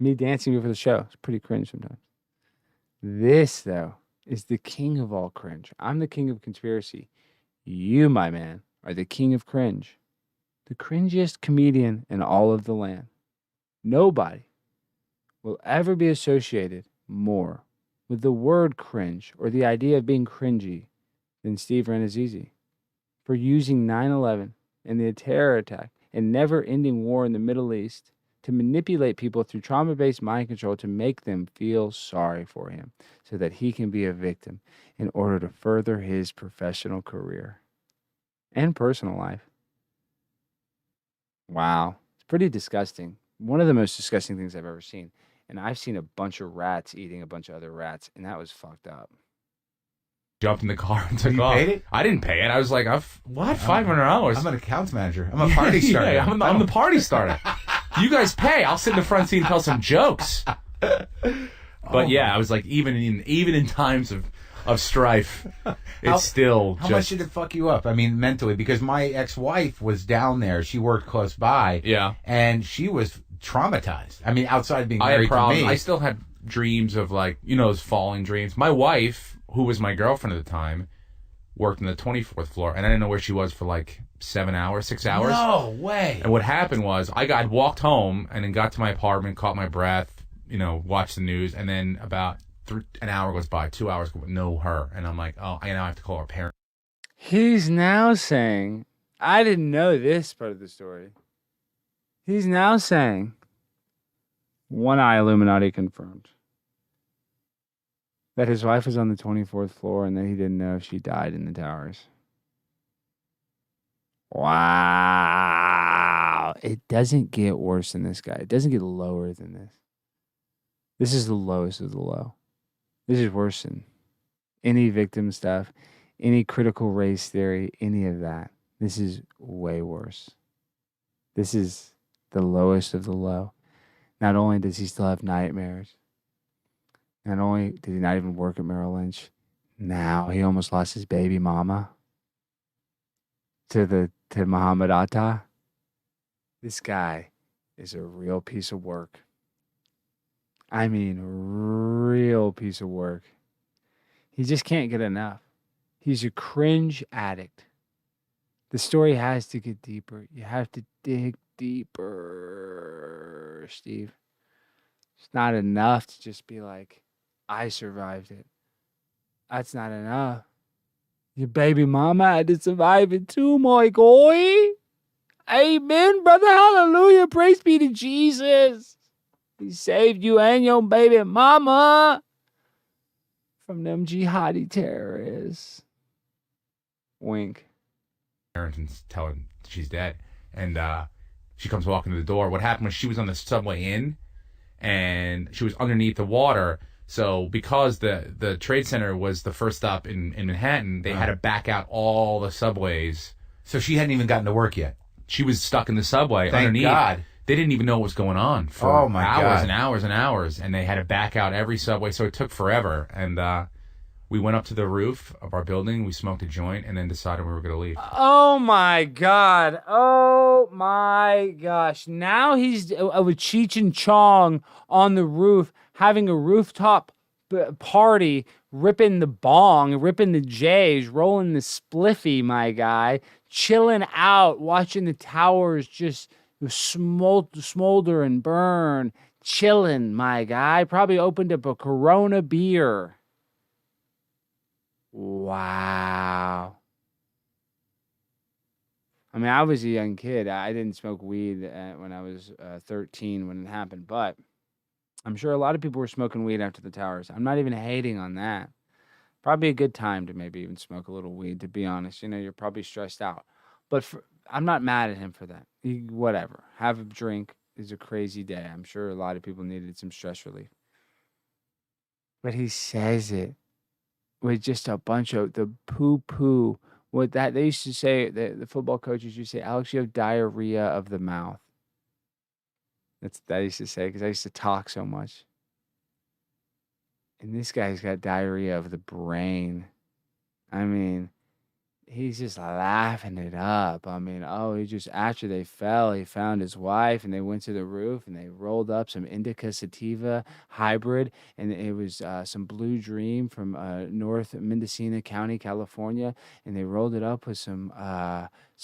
Me dancing before the show is pretty cringe sometimes. This, though, is the king of all cringe. I'm the king of conspiracy. You, my man, are the king of cringe. The cringiest comedian in all of the land. Nobody will ever be associated more with the word cringe or the idea of being cringy than Steve Ranazzisi for using 9/11 and the terror attack and never-ending war in the Middle East to manipulate people through trauma-based mind control to make them feel sorry for him so that he can be a victim in order to further his professional career and personal life. Wow. It's pretty disgusting. One of the most disgusting things I've ever seen. And I've seen a bunch of rats eating a bunch of other rats, and that was fucked up. Jumped in the car and took You off. paid it? I didn't pay it. I was like, what? $500? I'm an accounts manager. I'm a party starter. Yeah, I'm the party starter. You guys pay. I'll sit in the front seat and tell some jokes. But yeah, I was like, even in times of strife, it's still How much did it fuck you up? I mean, mentally, because my ex-wife was down there. She worked close by. Yeah. And she was traumatized. I mean, outside of being I had married to problems. me. I still had dreams of like, those falling dreams. My wife, who was my girlfriend at the time, worked in the 24th floor, and I didn't know where she was for like 7 hours, 6 hours. No way. And what happened was, I walked home and then got to my apartment, caught my breath, watched the news, and then about an hour goes by, 2 hours, no her. And I'm like, oh, I now have to call her parents. He's now saying, I didn't know this part of the story. He's now saying, one eye Illuminati confirmed, that his wife was on the 24th floor and that he didn't know if she died in the towers. Wow. It doesn't get worse than this guy. It doesn't get lower than this. This is the lowest of the low. This is worse than any victim stuff, any critical race theory, any of that. This is way worse. This is the lowest of the low. Not only does he still have nightmares, not only did he not even work at Merrill Lynch, now he almost lost his baby mama to Muhammad Atta. This guy is a real piece of work. I mean, real piece of work. He just can't get enough. He's a cringe addict. The story has to get deeper. You have to dig deeper, Steve. It's not enough to just be like, I survived it. That's not enough. Your baby mama had to survive it too, my boy. Amen, brother. Hallelujah. Praise be to Jesus. He saved you and your baby mama from them jihadi terrorists. Wink. Parents and tell her she's dead. And she comes walking to the door. What happened was she was on the subway in, and she was underneath the water. So because the Trade Center was the first stop in Manhattan, they had to back out all the subways. So she hadn't even gotten to work yet. She was stuck in the subway Thank underneath. God. They didn't even know what was going on for hours God. and hours and hours, and they had to back out every subway. So it took forever. And we went up to the roof of our building. We smoked a joint, and then decided we were going to leave. Oh my God. Oh my gosh. Now he's with Cheech and Chong on the roof, having a rooftop party, ripping the bong, ripping the J's, rolling the spliffy, my guy, chilling out, watching the towers just smolder and burn, chilling, my guy. Probably opened up a Corona beer. Wow. I mean, I was a young kid. I didn't smoke weed when I was 13 when it happened, but I'm sure a lot of people were smoking weed after the towers. I'm not even hating on that. Probably a good time to maybe even smoke a little weed, to be honest. You're probably stressed out. But I'm not mad at him for that. Whatever. Have a drink is a crazy day. I'm sure a lot of people needed some stress relief. But he says it with just a bunch of the poo-poo. What that they used to say, the football coaches used to say, Alex, you have diarrhea of the mouth. That I used to say because I used to talk so much. And this guy's got diarrhea of the brain. I mean, he's just laughing it up. I mean, he just, after they fell, he found his wife and they went to the roof and they rolled up some Indica Sativa hybrid. And it was some Blue Dream from North Mendocino County, California. And they rolled it up with some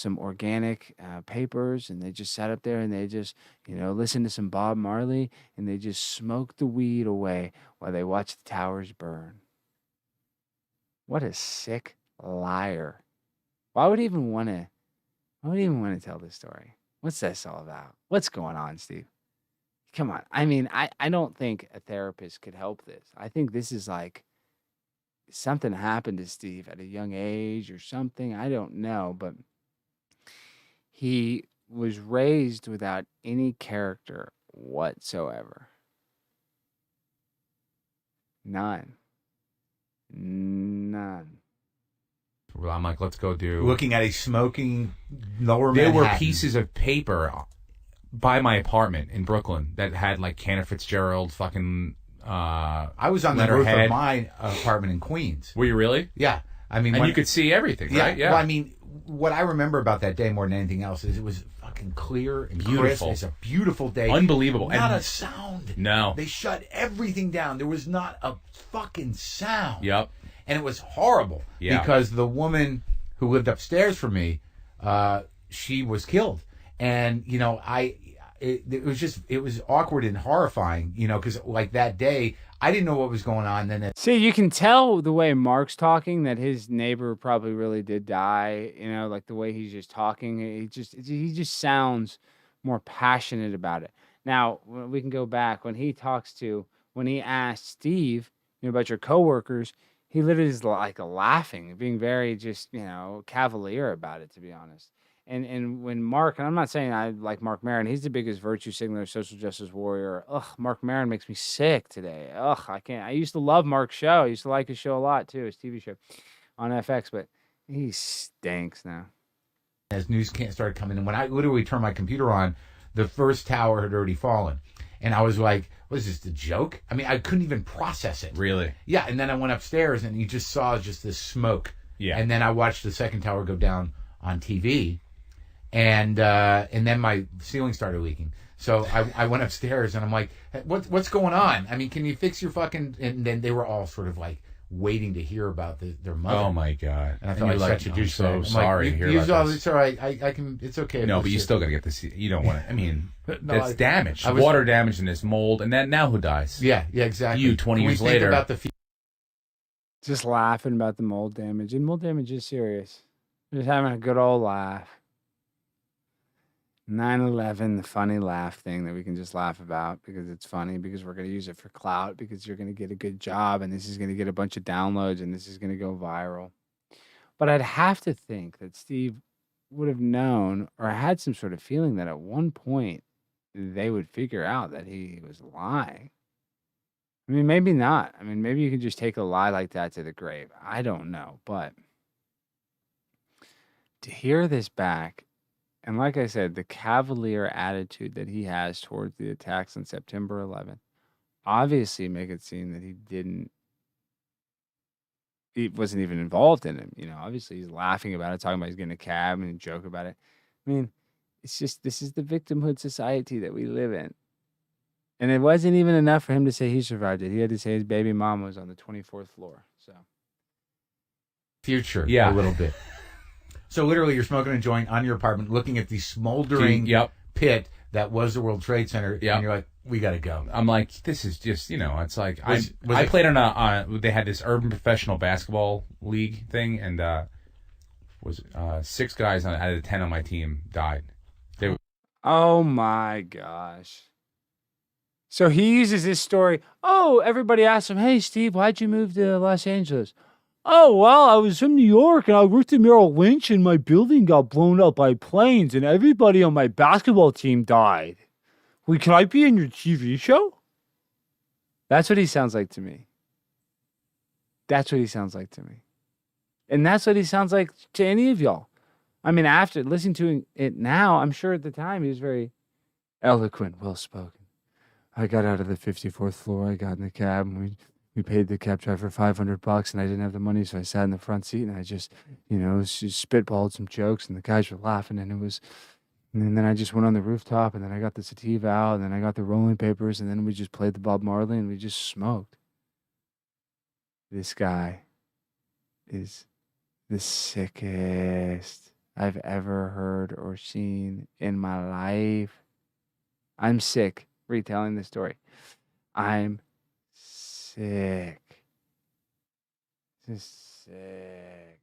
organic papers. And they just sat up there and they just, listened to some Bob Marley. And they just smoked the weed away while they watched the towers burn. What a sick liar. Why would he even want to tell this story? What's this all about? What's going on, Steve? Come on. I mean, I don't think a therapist could help this. I think this is like something happened to Steve at a young age or something. I don't know, but he was raised without any character whatsoever. None. I'm like, let's go do. Looking at a smoking lower There Manhattan. were pieces of paper by my apartment in Brooklyn that had like Cantor Fitzgerald fucking. I was on the roof of my apartment in Queens. Were you really? Yeah. I mean, and you could see everything, right? Yeah. Well, I mean, what I remember about that day more than anything else is it was fucking clear and beautiful. crisp. It's a beautiful day. Unbelievable. Not and a sound. No. They shut everything down. There was not a fucking sound. Yep. And it was horrible because the woman who lived upstairs from me, she was killed. And, it was awkward and horrifying, because like that day, I didn't know what was going on. Then See, you can tell the way Mark's talking that his neighbor probably really did die, like the way he's just talking. He just sounds more passionate about it. Now, we can go back when he asked Steve, about your coworkers, he literally is like laughing, being very just, cavalier about it, to be honest. And when Mark, and I'm not saying I like Mark Maron, he's the biggest virtue signaler, social justice warrior. Ugh, Mark Maron makes me sick today. Ugh, I can't. I used to love Mark's show. I used to like his show a lot, too, his TV show on FX, but he stinks now. as news started coming in, when I literally turned my computer on, the first tower had already fallen. And I was like, was this a joke? I mean, I couldn't even process it. Really? Yeah, and then I went upstairs and you just saw just this smoke. Yeah. And then I watched the second tower go down on TV. And then my ceiling started leaking. So I went upstairs and I'm like, what's going on? I mean, can you fix your fucking... And then they were all sort of like waiting to hear about their mother. Oh my God. And I felt like such a douchebag. I'm so sorry to hear about this. It's all right. I can... It's okay. No, but you still got to get this... You don't want to... I mean, No, it's damaged. Water damage and this mold. And then now who dies? Yeah, exactly. You, 20 years later. About the just laughing about the mold damage. And mold damage is serious. Just having a good old laugh. 9/11, the funny laugh thing that we can just laugh about because it's funny, because we're going to use it for clout, because you're going to get a good job and this is going to get a bunch of downloads and this is going to go viral. But I'd have to think that Steve would have known or had some sort of feeling that at one point they would figure out that he was lying. I mean, maybe not. I mean, maybe you can just take a lie like that to the grave. I don't know. But to hear this back, and like I said, the cavalier attitude that he has towards the attacks on September 11th obviously make it seem that he wasn't even involved in it. You know, obviously he's laughing about it, talking about he's getting a cab and joke about it. I mean, it's just, this is the victimhood society that we live in. And it wasn't even enough for him to say he survived it. He had to say his baby mama was on the 24th floor. So, future, a little bit. So literally, you're smoking a joint on your apartment, looking at the smoldering pit that was the World Trade Center, and you're like, "We got to go." I'm like, "This is just, it's like I played on they had this urban professional basketball league thing, and was 6 guys out of the 10 on my team died. They Oh my gosh. So he uses this story. Oh, everybody asked him, "Hey, Steve, why'd you move to Los Angeles?" "Oh, well, I was from New York and I worked at Merrill Lynch and my building got blown up by planes and everybody on my basketball team died. Well, can I be in your TV show?" That's what he sounds like to me. That's what he sounds like to me. And that's what he sounds like to any of y'all. I mean, after listening to it now, I'm sure at the time he was very eloquent, well-spoken. I got out of the 54th floor. I got in the cab, and we paid the cab driver $500, and I didn't have the money, so I sat in the front seat, and I just, spitballed some jokes, and the guys were laughing, and then I just went on the rooftop, and then I got the sativa out, and then I got the rolling papers, and then we just played the Bob Marley, and we just smoked. This guy is the sickest I've ever heard or seen in my life. I'm sick retelling this story. I'm sick. Just sick.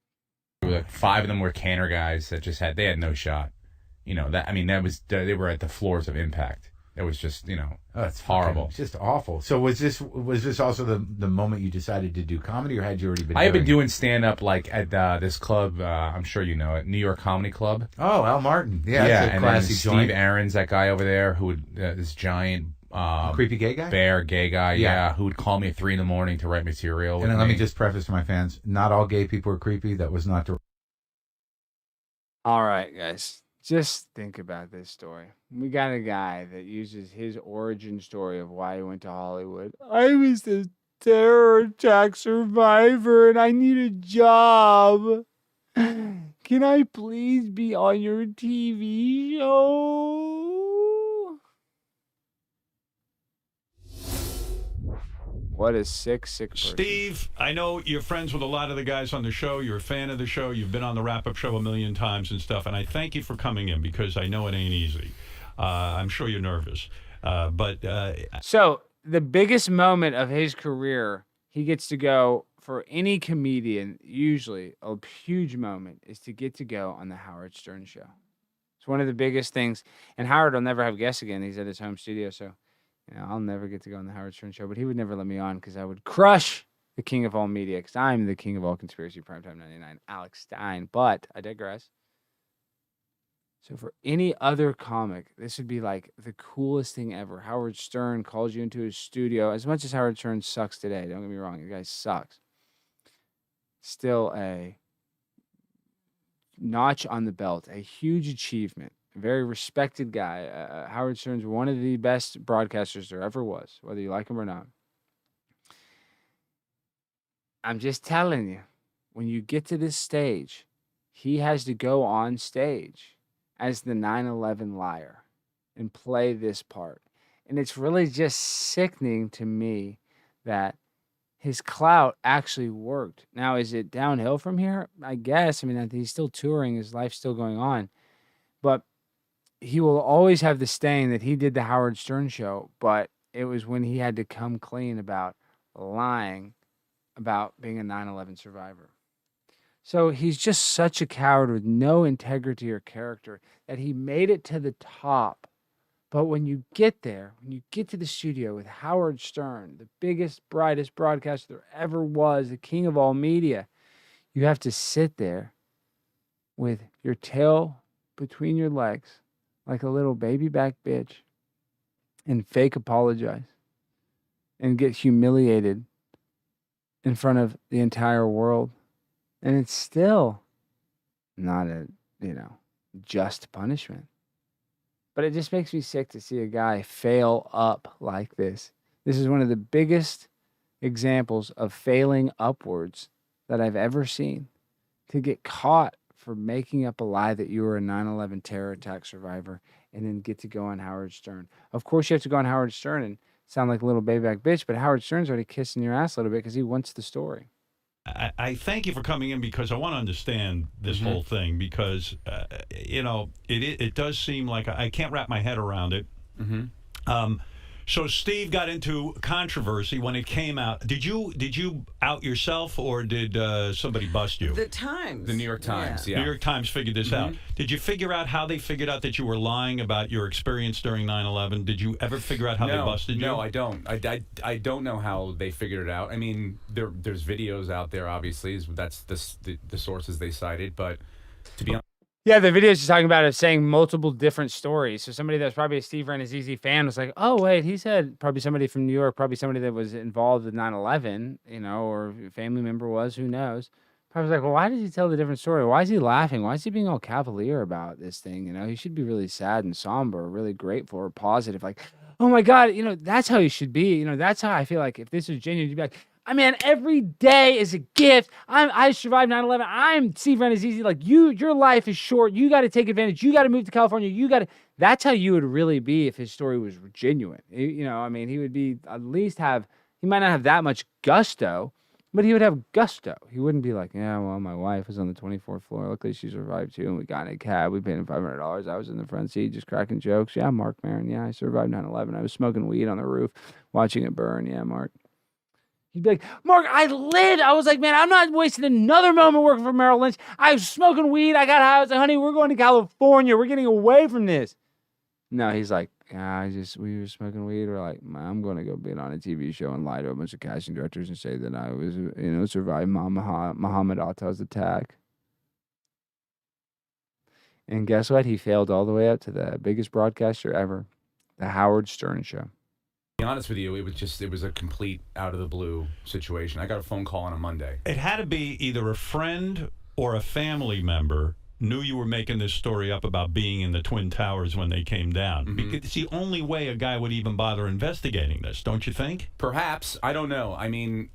like 5 of them were canner guys that just they had no shot. They were at the floors of Impact. It was just, it's horrible. It's just awful. So was this also the moment you decided to do comedy, or had you already been? I had been doing stand up like at this club. I'm sure you know it, New York Comedy Club. Oh, Al Martin. Yeah, yeah. That's a And classy then Steve joint. Aaron's that guy over there who would this giant creepy gay guy, bear gay guy. Yeah. Yeah, who would call me at 3 a.m. to write material. And then let me just preface to my fans: not all gay people are creepy. That was not the. All right, guys. Just think about this story. We got a guy that uses his origin story of why he went to Hollywood. I was a terror attack survivor and I need a job. Can I please be on your TV show? What a sick person. Steve, I know you're friends with a lot of the guys on the show. You're a fan of the show. You've been on the wrap-up show a million times and stuff. And I thank you for coming in because I know it ain't easy. I'm sure you're nervous. So the biggest moment of his career, he gets to go, for any comedian, usually a huge moment, is to get to go on the Howard Stern show. It's one of the biggest things. And Howard will never have guests again. He's at his home studio, so I'll never get to go on the Howard Stern show, but he would never let me on because I would crush the king of all media because I'm the king of all conspiracy primetime 99, Alex Stein. But I digress. So for any other comic, this would be like the coolest thing ever. Howard Stern calls you into his studio. As much as Howard Stern sucks today, don't get me wrong, the guy sucks. Still a notch on the belt, a huge achievement. Very respected guy. Howard Stern's one of the best broadcasters there ever was, whether you like him or not. I'm just telling you, when you get to this stage, he has to go on stage as the 9/11 liar and play this part. And it's really just sickening to me that his clout actually worked. Now, is it downhill from here? I guess. I mean, he's still touring. His life's still going on. But he will always have the stain that he did the Howard Stern show, but it was when he had to come clean about lying about being a 9/11 survivor. So he's just such a coward with no integrity or character that he made it to the top. But when you get there, when you get to the studio with Howard Stern, the biggest, brightest broadcaster there ever was, the king of all media, you have to sit there with your tail between your legs like a little baby back bitch and fake apologize and get humiliated in front of the entire world. And it's still not a, just punishment. But it just makes me sick to see a guy fail up like this. This is one of the biggest examples of failing upwards that I've ever seen. To get caught for making up a lie that you were a 9/11 terror attack survivor and then get to go on Howard Stern. Of course, you have to go on Howard Stern and sound like a little babyback bitch, but Howard Stern's already kissing your ass a little bit because he wants the story. I thank you for coming in because I want to understand this whole thing because, it does seem like I can't wrap my head around it. So Steve got into controversy when it came out. Did you out yourself, or did somebody bust you? The Times. The New York Times, yeah. New York Times figured this out. Did you figure out how they figured out that you were lying about your experience during 9/11? Did you ever figure out how they busted you? No, I don't. I don't know how they figured it out. I mean, there's videos out there, obviously. That's the sources they cited, but to be honest. Yeah, the videos you're talking about is saying multiple different stories. So somebody that's probably a Steve Ranazzisi fan was like, oh, wait, he said probably somebody from New York, probably somebody that was involved with 9/11, or a family member was, who knows. Probably was like, well, why did he tell the different story? Why is he laughing? Why is he being all cavalier about this thing? He should be really sad and somber, really grateful or positive. Like, oh my God, that's how you should be. That's how I feel like if this is genuine, you'd be like, I mean, every day is a gift. I survived 9/11. I'm Steve Ranazzisi. Like your life is short. You got to take advantage. You got to move to California. That's how you would really be if his story was genuine. I mean, he would be he might not have that much gusto, but he would have gusto. He wouldn't be like, yeah, well, my wife was on the 24th floor. Luckily, she survived too. And we got in a cab. We paid him $500. I was in the front seat just cracking jokes. Yeah, Mark Maron. Yeah, I survived 9/11. I was smoking weed on the roof, watching it burn. Yeah, Mark. He'd be like, Mark, I lived. I was like, man, I'm not wasting another moment working for Merrill Lynch. I was smoking weed. I got high. I was like, honey, we're going to California. We're getting away from this. No, he's like, yeah, we were smoking weed. We're like, I'm going to go be on a TV show and lie to a bunch of casting directors and say that I was, survived Muhammad Atta's attack. And guess what? He failed all the way up to the biggest broadcaster ever, the Howard Stern Show. To be honest with you, it was a complete out of the blue situation. I got a phone call on a Monday. It had to be either a friend or a family member knew you were making this story up about being in the Twin Towers when they came down. Because it's the only way a guy would even bother investigating this, don't you think? Perhaps. I don't know. I mean,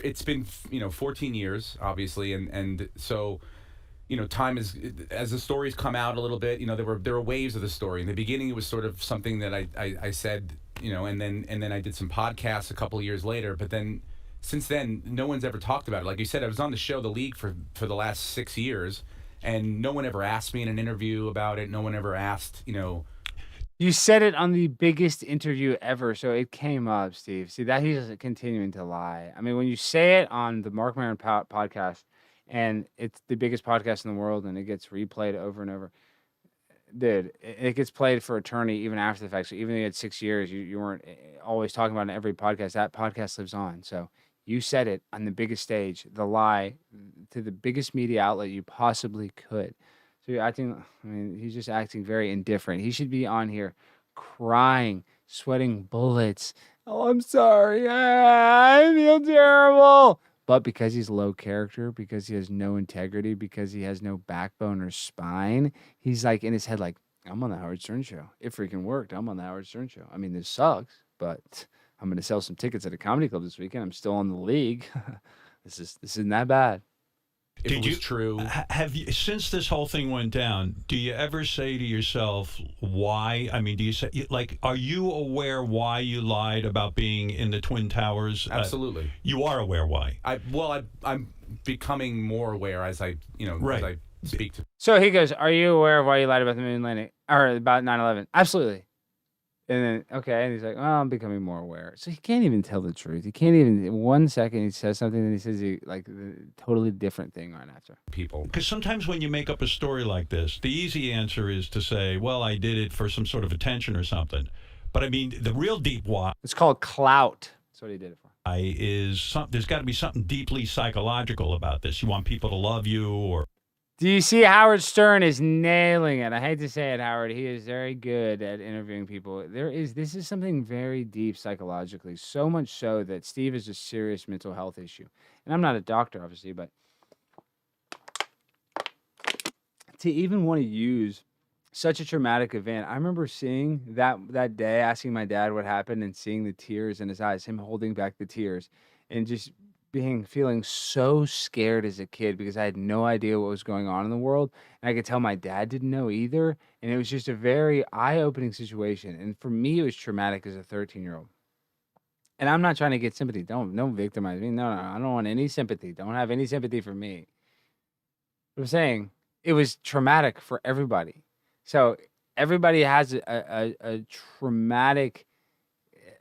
it's been 14 years, obviously, and so. Time is, as the stories come out a little bit, there were waves of the story. In the beginning, it was sort of something that I said, and then I did some podcasts a couple of years later. But then, since then, no one's ever talked about it. Like you said, I was on the show, The League, for the last 6 years, and no one ever asked me in an interview about it. No one ever asked, You said it on the biggest interview ever, so it came up, Steve. See, that he's continuing to lie. I mean, when you say it on the Mark Maron podcast, and it's the biggest podcast in the world, and it gets replayed over and over. Dude, it gets played for eternity, even after the fact. So even though you had 6 years, you weren't always talking about it in every podcast. That podcast lives on. So you said it on the biggest stage, the lie, to the biggest media outlet you possibly could. So you're acting, he's just acting very indifferent. He should be on here crying, sweating bullets. Oh, I'm sorry. I feel terrible. But because he's low character, because he has no integrity, because he has no backbone or spine, he's like in his head like, I'm on the Howard Stern Show. It freaking worked. I'm on the Howard Stern Show. I mean, this sucks, but I'm going to sell some tickets at a comedy club this weekend. I'm still on the league. This isn't that bad. If it was true. Have you, since this whole thing went down, do you ever say to yourself, why? I mean, do you say, like, are you aware why you lied about being in the Twin Towers? Absolutely. You are aware why? I'm becoming more aware as I speak to. So he goes, are you aware of why you lied about the moon landing or about 9/11? Absolutely. And then, okay, and he's like, I'm becoming more aware. So he can't even tell the truth. He can't even, in 1 second, he says something, and he says like a totally different thing right after. People. Because sometimes when you make up a story like this, the easy answer is to say, well, I did it for some sort of attention or something. But I mean, the real deep why. It's called clout. That's what he did it for. There's got to be something deeply psychological about this. You want people to love you or. Do you see Howard Stern is nailing it? I hate to say it, Howard. He is very good at interviewing people. This is something very deep psychologically, so much so that Steve is a serious mental health issue. And I'm not a doctor, obviously, but to even want to use such a traumatic event, I remember seeing that day, asking my dad what happened and seeing the tears in his eyes, him holding back the tears, and just feeling so scared as a kid because I had no idea what was going on in the world. And I could tell my dad didn't know either. And it was just a very eye-opening situation. And for me, it was traumatic as a 13-year-old. And I'm not trying to get sympathy. Don't victimize me. No, I don't want any sympathy. Don't have any sympathy for me. But I'm saying it was traumatic for everybody. So everybody has a traumatic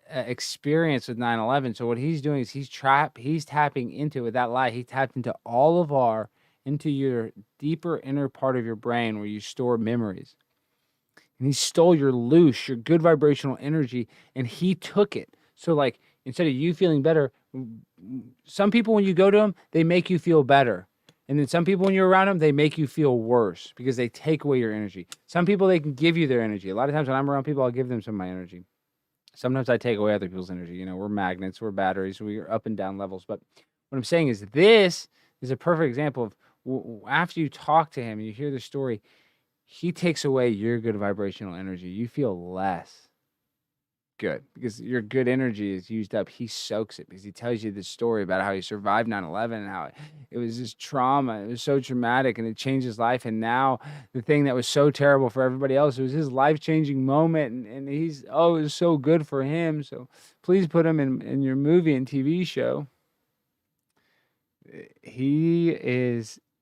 experience with 9/11. So what he's doing is he's tapping into with that lie. He tapped into your deeper inner part of your brain where you store memories. And he stole your good vibrational energy, and he took it. So like instead of you feeling better, some people when you go to them, they make you feel better. And then some people when you're around them, they make you feel worse because they take away your energy. Some people, they can give you their energy. A lot of times when I'm around people, I'll give them some of my energy. Sometimes I take away other people's energy. You know, we're magnets, we're batteries, we're up and down levels. But what I'm saying is this is a perfect example of after you talk to him and you hear the story, he takes away your good vibrational energy. You feel less good because your good energy is used up. He soaks it because he tells you this story about how he survived 9/11 and how it was this trauma. It was so traumatic and it changed his life. And now the thing that was so terrible for everybody else, it was his life-changing moment. And it was so good for him. So please put him in your movie and TV show.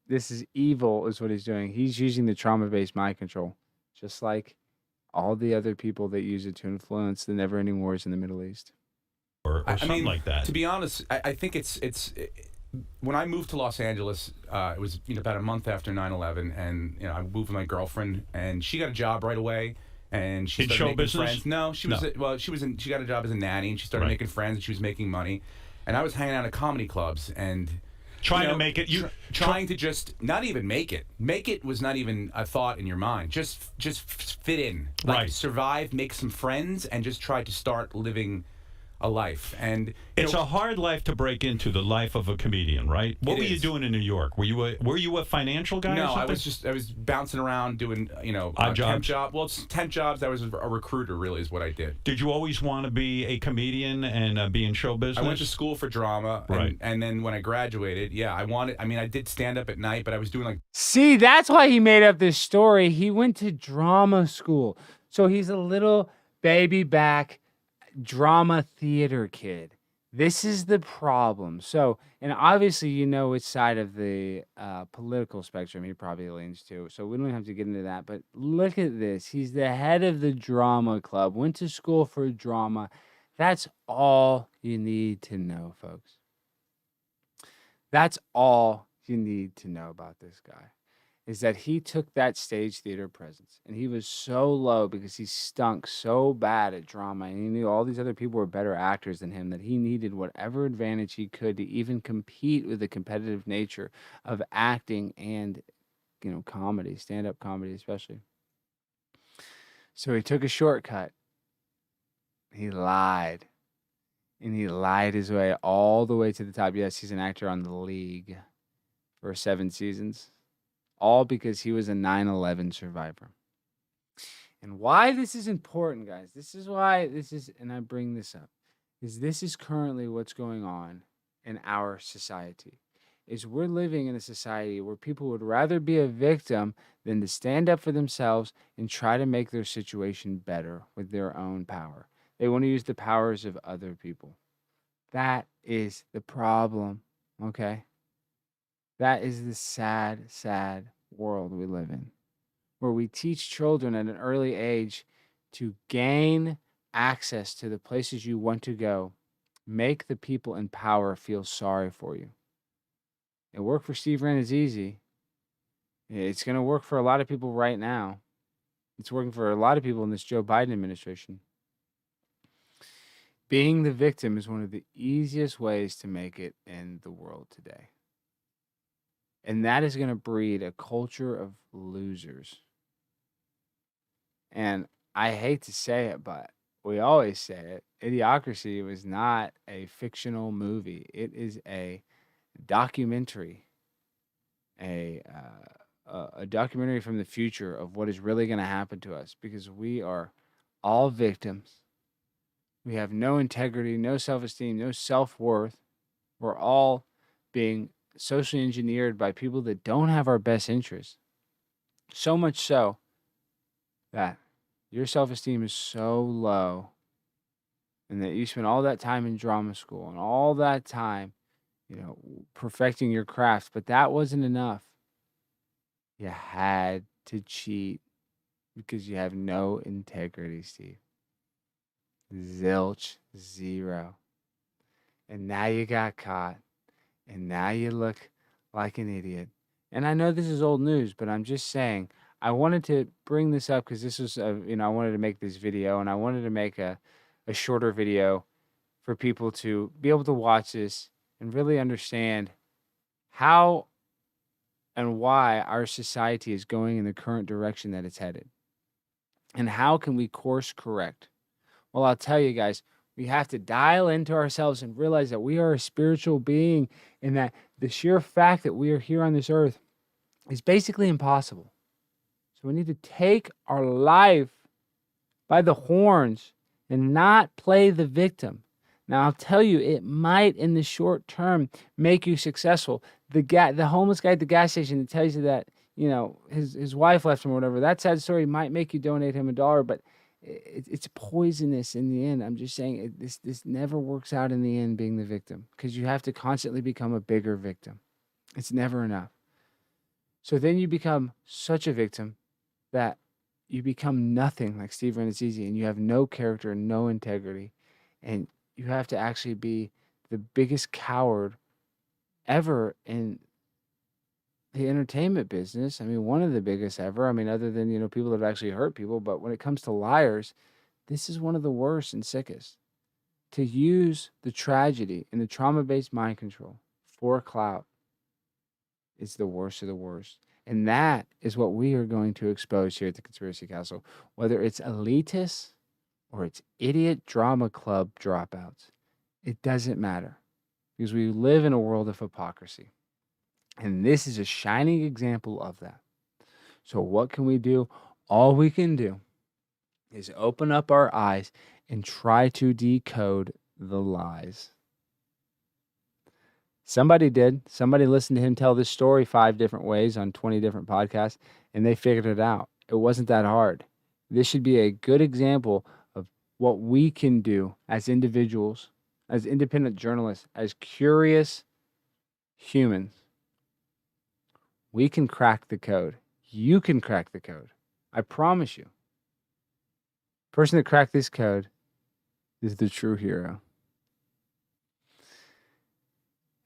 This is evil is what he's doing. He's using the trauma-based mind control, just like all the other people that use it to influence the never-ending wars in the Middle East. Or something like that. To be honest, I think it's when I moved to Los Angeles, it was about a month after 9/11, and I moved with my girlfriend, and she got a job right away, and she started making friends. No, she got a job as a nanny, and she started making friends, and she was making money, and I was hanging out at comedy clubs and. Trying to make it, trying to just not even make it. Make it was not even a thought in your mind. Just fit in, survive, make some friends, and just try to start living a life. And it's a hard life to break into, the life of a comedian, right? What were you doing in New York? Were you a financial guy? No, or I was bouncing around doing temp job. Well, it's temp jobs. I was a recruiter, really, is what I did. Did you always want to be a comedian and be in show business? I went to school for drama, and then when I graduated, I did stand up at night, but I was doing See, that's why he made up this story. He went to drama school, so he's a little baby back drama theater kid. This is the problem. So, and obviously, which side of the political spectrum he probably leans to. So we don't have to get into that. But look at this. He's the head of the drama club. Went to school for drama. That's all you need to know, folks. That's all you need to know about this guy. Is that he took that stage theater presence and he was so low because he stunk so bad at drama and he knew all these other people were better actors than him that he needed whatever advantage he could to even compete with the competitive nature of acting and, comedy, stand-up comedy especially. So he took a shortcut. He lied. And he lied his way all the way to the top. Yes, he's an actor on The League for 7 seasons. All because he was a 9/11 survivor. And why this is important, guys, this is why and I bring this up, is this is currently what's going on in our society. Is we're living in a society where people would rather be a victim than to stand up for themselves and try to make their situation better with their own power. They want to use the powers of other people. That is the problem, okay? That is the sad, sad world we live in, where we teach children at an early age to gain access to the places you want to go, make the people in power feel sorry for you. It worked for Steve Ranazzisi. It's going to work for a lot of people right now. It's working for a lot of people in this Joe Biden administration. Being the victim is one of the easiest ways to make it in the world today. And that is going to breed a culture of losers. And I hate to say it, but we always say it. Idiocracy was not a fictional movie. It is a documentary, a documentary from the future of what is really going to happen to us, because we are all victims. We have no integrity, no self-esteem, no self-worth. We're all being socially engineered by people that don't have our best interests. So much so that your self-esteem is so low and that you spend all that time in drama school and all that time, perfecting your craft, but that wasn't enough. You had to cheat because you have no integrity, Steve. Zilch. Zero. And now you got caught. And now you look like an idiot. And I know this is old news, but I'm just saying, I wanted to bring this up because this was, I wanted to make this video, and I wanted to make a shorter video for people to be able to watch this and really understand how and why our society is going in the current direction that it's headed. And how can we course correct? Well, I'll tell you guys, we have to dial into ourselves and realize that we are a spiritual being and that the sheer fact that we are here on this earth is basically impossible. So we need to take our life by the horns and not play the victim. Now, I'll tell you, it might in the short term make you successful. The homeless guy at the gas station that tells you that, his wife left him or whatever, that sad story might make you donate him $1, but it's poisonous in the end. I'm just saying this never works out in the end being the victim, because you have to constantly become a bigger victim. It's never enough. So then you become such a victim that you become nothing like Steve Ranazzisi, and you have no character and no integrity, and you have to actually be the biggest coward ever in the entertainment business. I mean, one of the biggest ever. I mean, other than, people that have actually hurt people. But when it comes to liars, this is one of the worst and sickest. To use the tragedy and the trauma-based mind control for clout is the worst of the worst. And that is what we are going to expose here at the Conspiracy Castle. Whether it's elitists or it's idiot drama club dropouts, it doesn't matter. Because we live in a world of hypocrisy. And this is a shining example of that. So what can we do? All we can do is open up our eyes and try to decode the lies. Somebody did. Somebody listened to him tell this story 5 different ways on 20 different podcasts, and they figured it out. It wasn't that hard. This should be a good example of what we can do as individuals, as independent journalists, as curious humans. We can crack the code. You can crack the code. I promise you. The person that cracked this code is the true hero.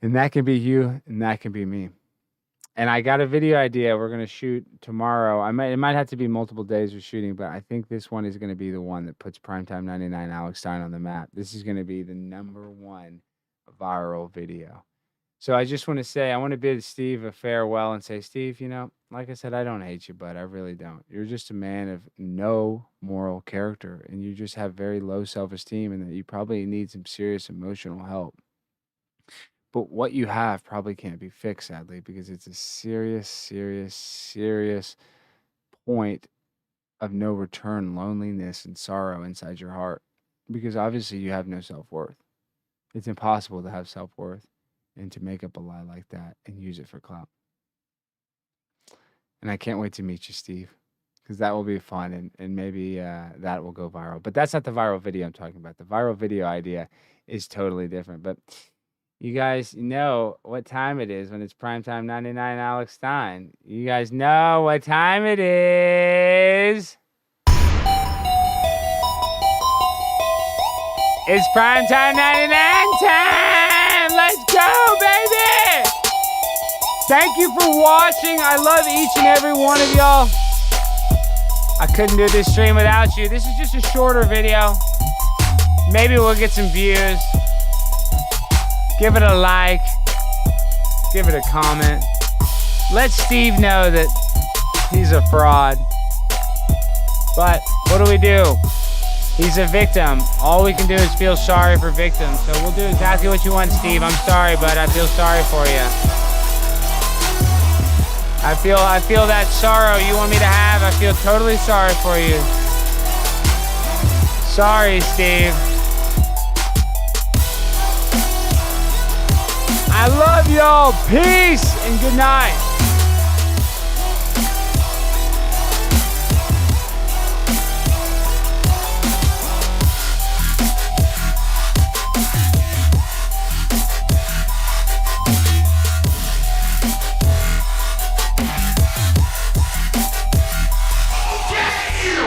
And that can be you, and that can be me. And I got a video idea we're going to shoot tomorrow. It might have to be multiple days of shooting, but I think this one is going to be the one that puts Primetime 99 Alex Stein on the map. This is going to be the #1 viral video. So I just want to say, I want to bid Steve a farewell and say, Steve, like I said, I don't hate you, bud. I really don't. You're just a man of no moral character, and you just have very low self-esteem, and that you probably need some serious emotional help. But what you have probably can't be fixed, sadly, because it's a serious, serious, serious point of no return, loneliness and sorrow inside your heart. Because obviously you have no self-worth. It's impossible to have self-worth and to make up a lie like that and use it for clout. And I can't wait to meet you, Steve, because that will be fun, and maybe that will go viral. But that's not the viral video I'm talking about. The viral video idea is totally different. But you guys know what time it is when it's Primetime 99 Alex Stein. You guys know what time it is. It's Primetime 99 time! Let's go, baby! Thank you for watching. I love each and every one of y'all. I couldn't do this stream without you. This is just a shorter video. Maybe we'll get some views. Give it a like. Give it a comment. Let Steve know that he's a fraud. But what do? He's a victim. All we can do is feel sorry for victims. So we'll do exactly what you want, Steve. I'm sorry, but I feel sorry for you. I feel that sorrow you want me to have. I feel totally sorry for you. Sorry, Steve. I love y'all. Peace and good night.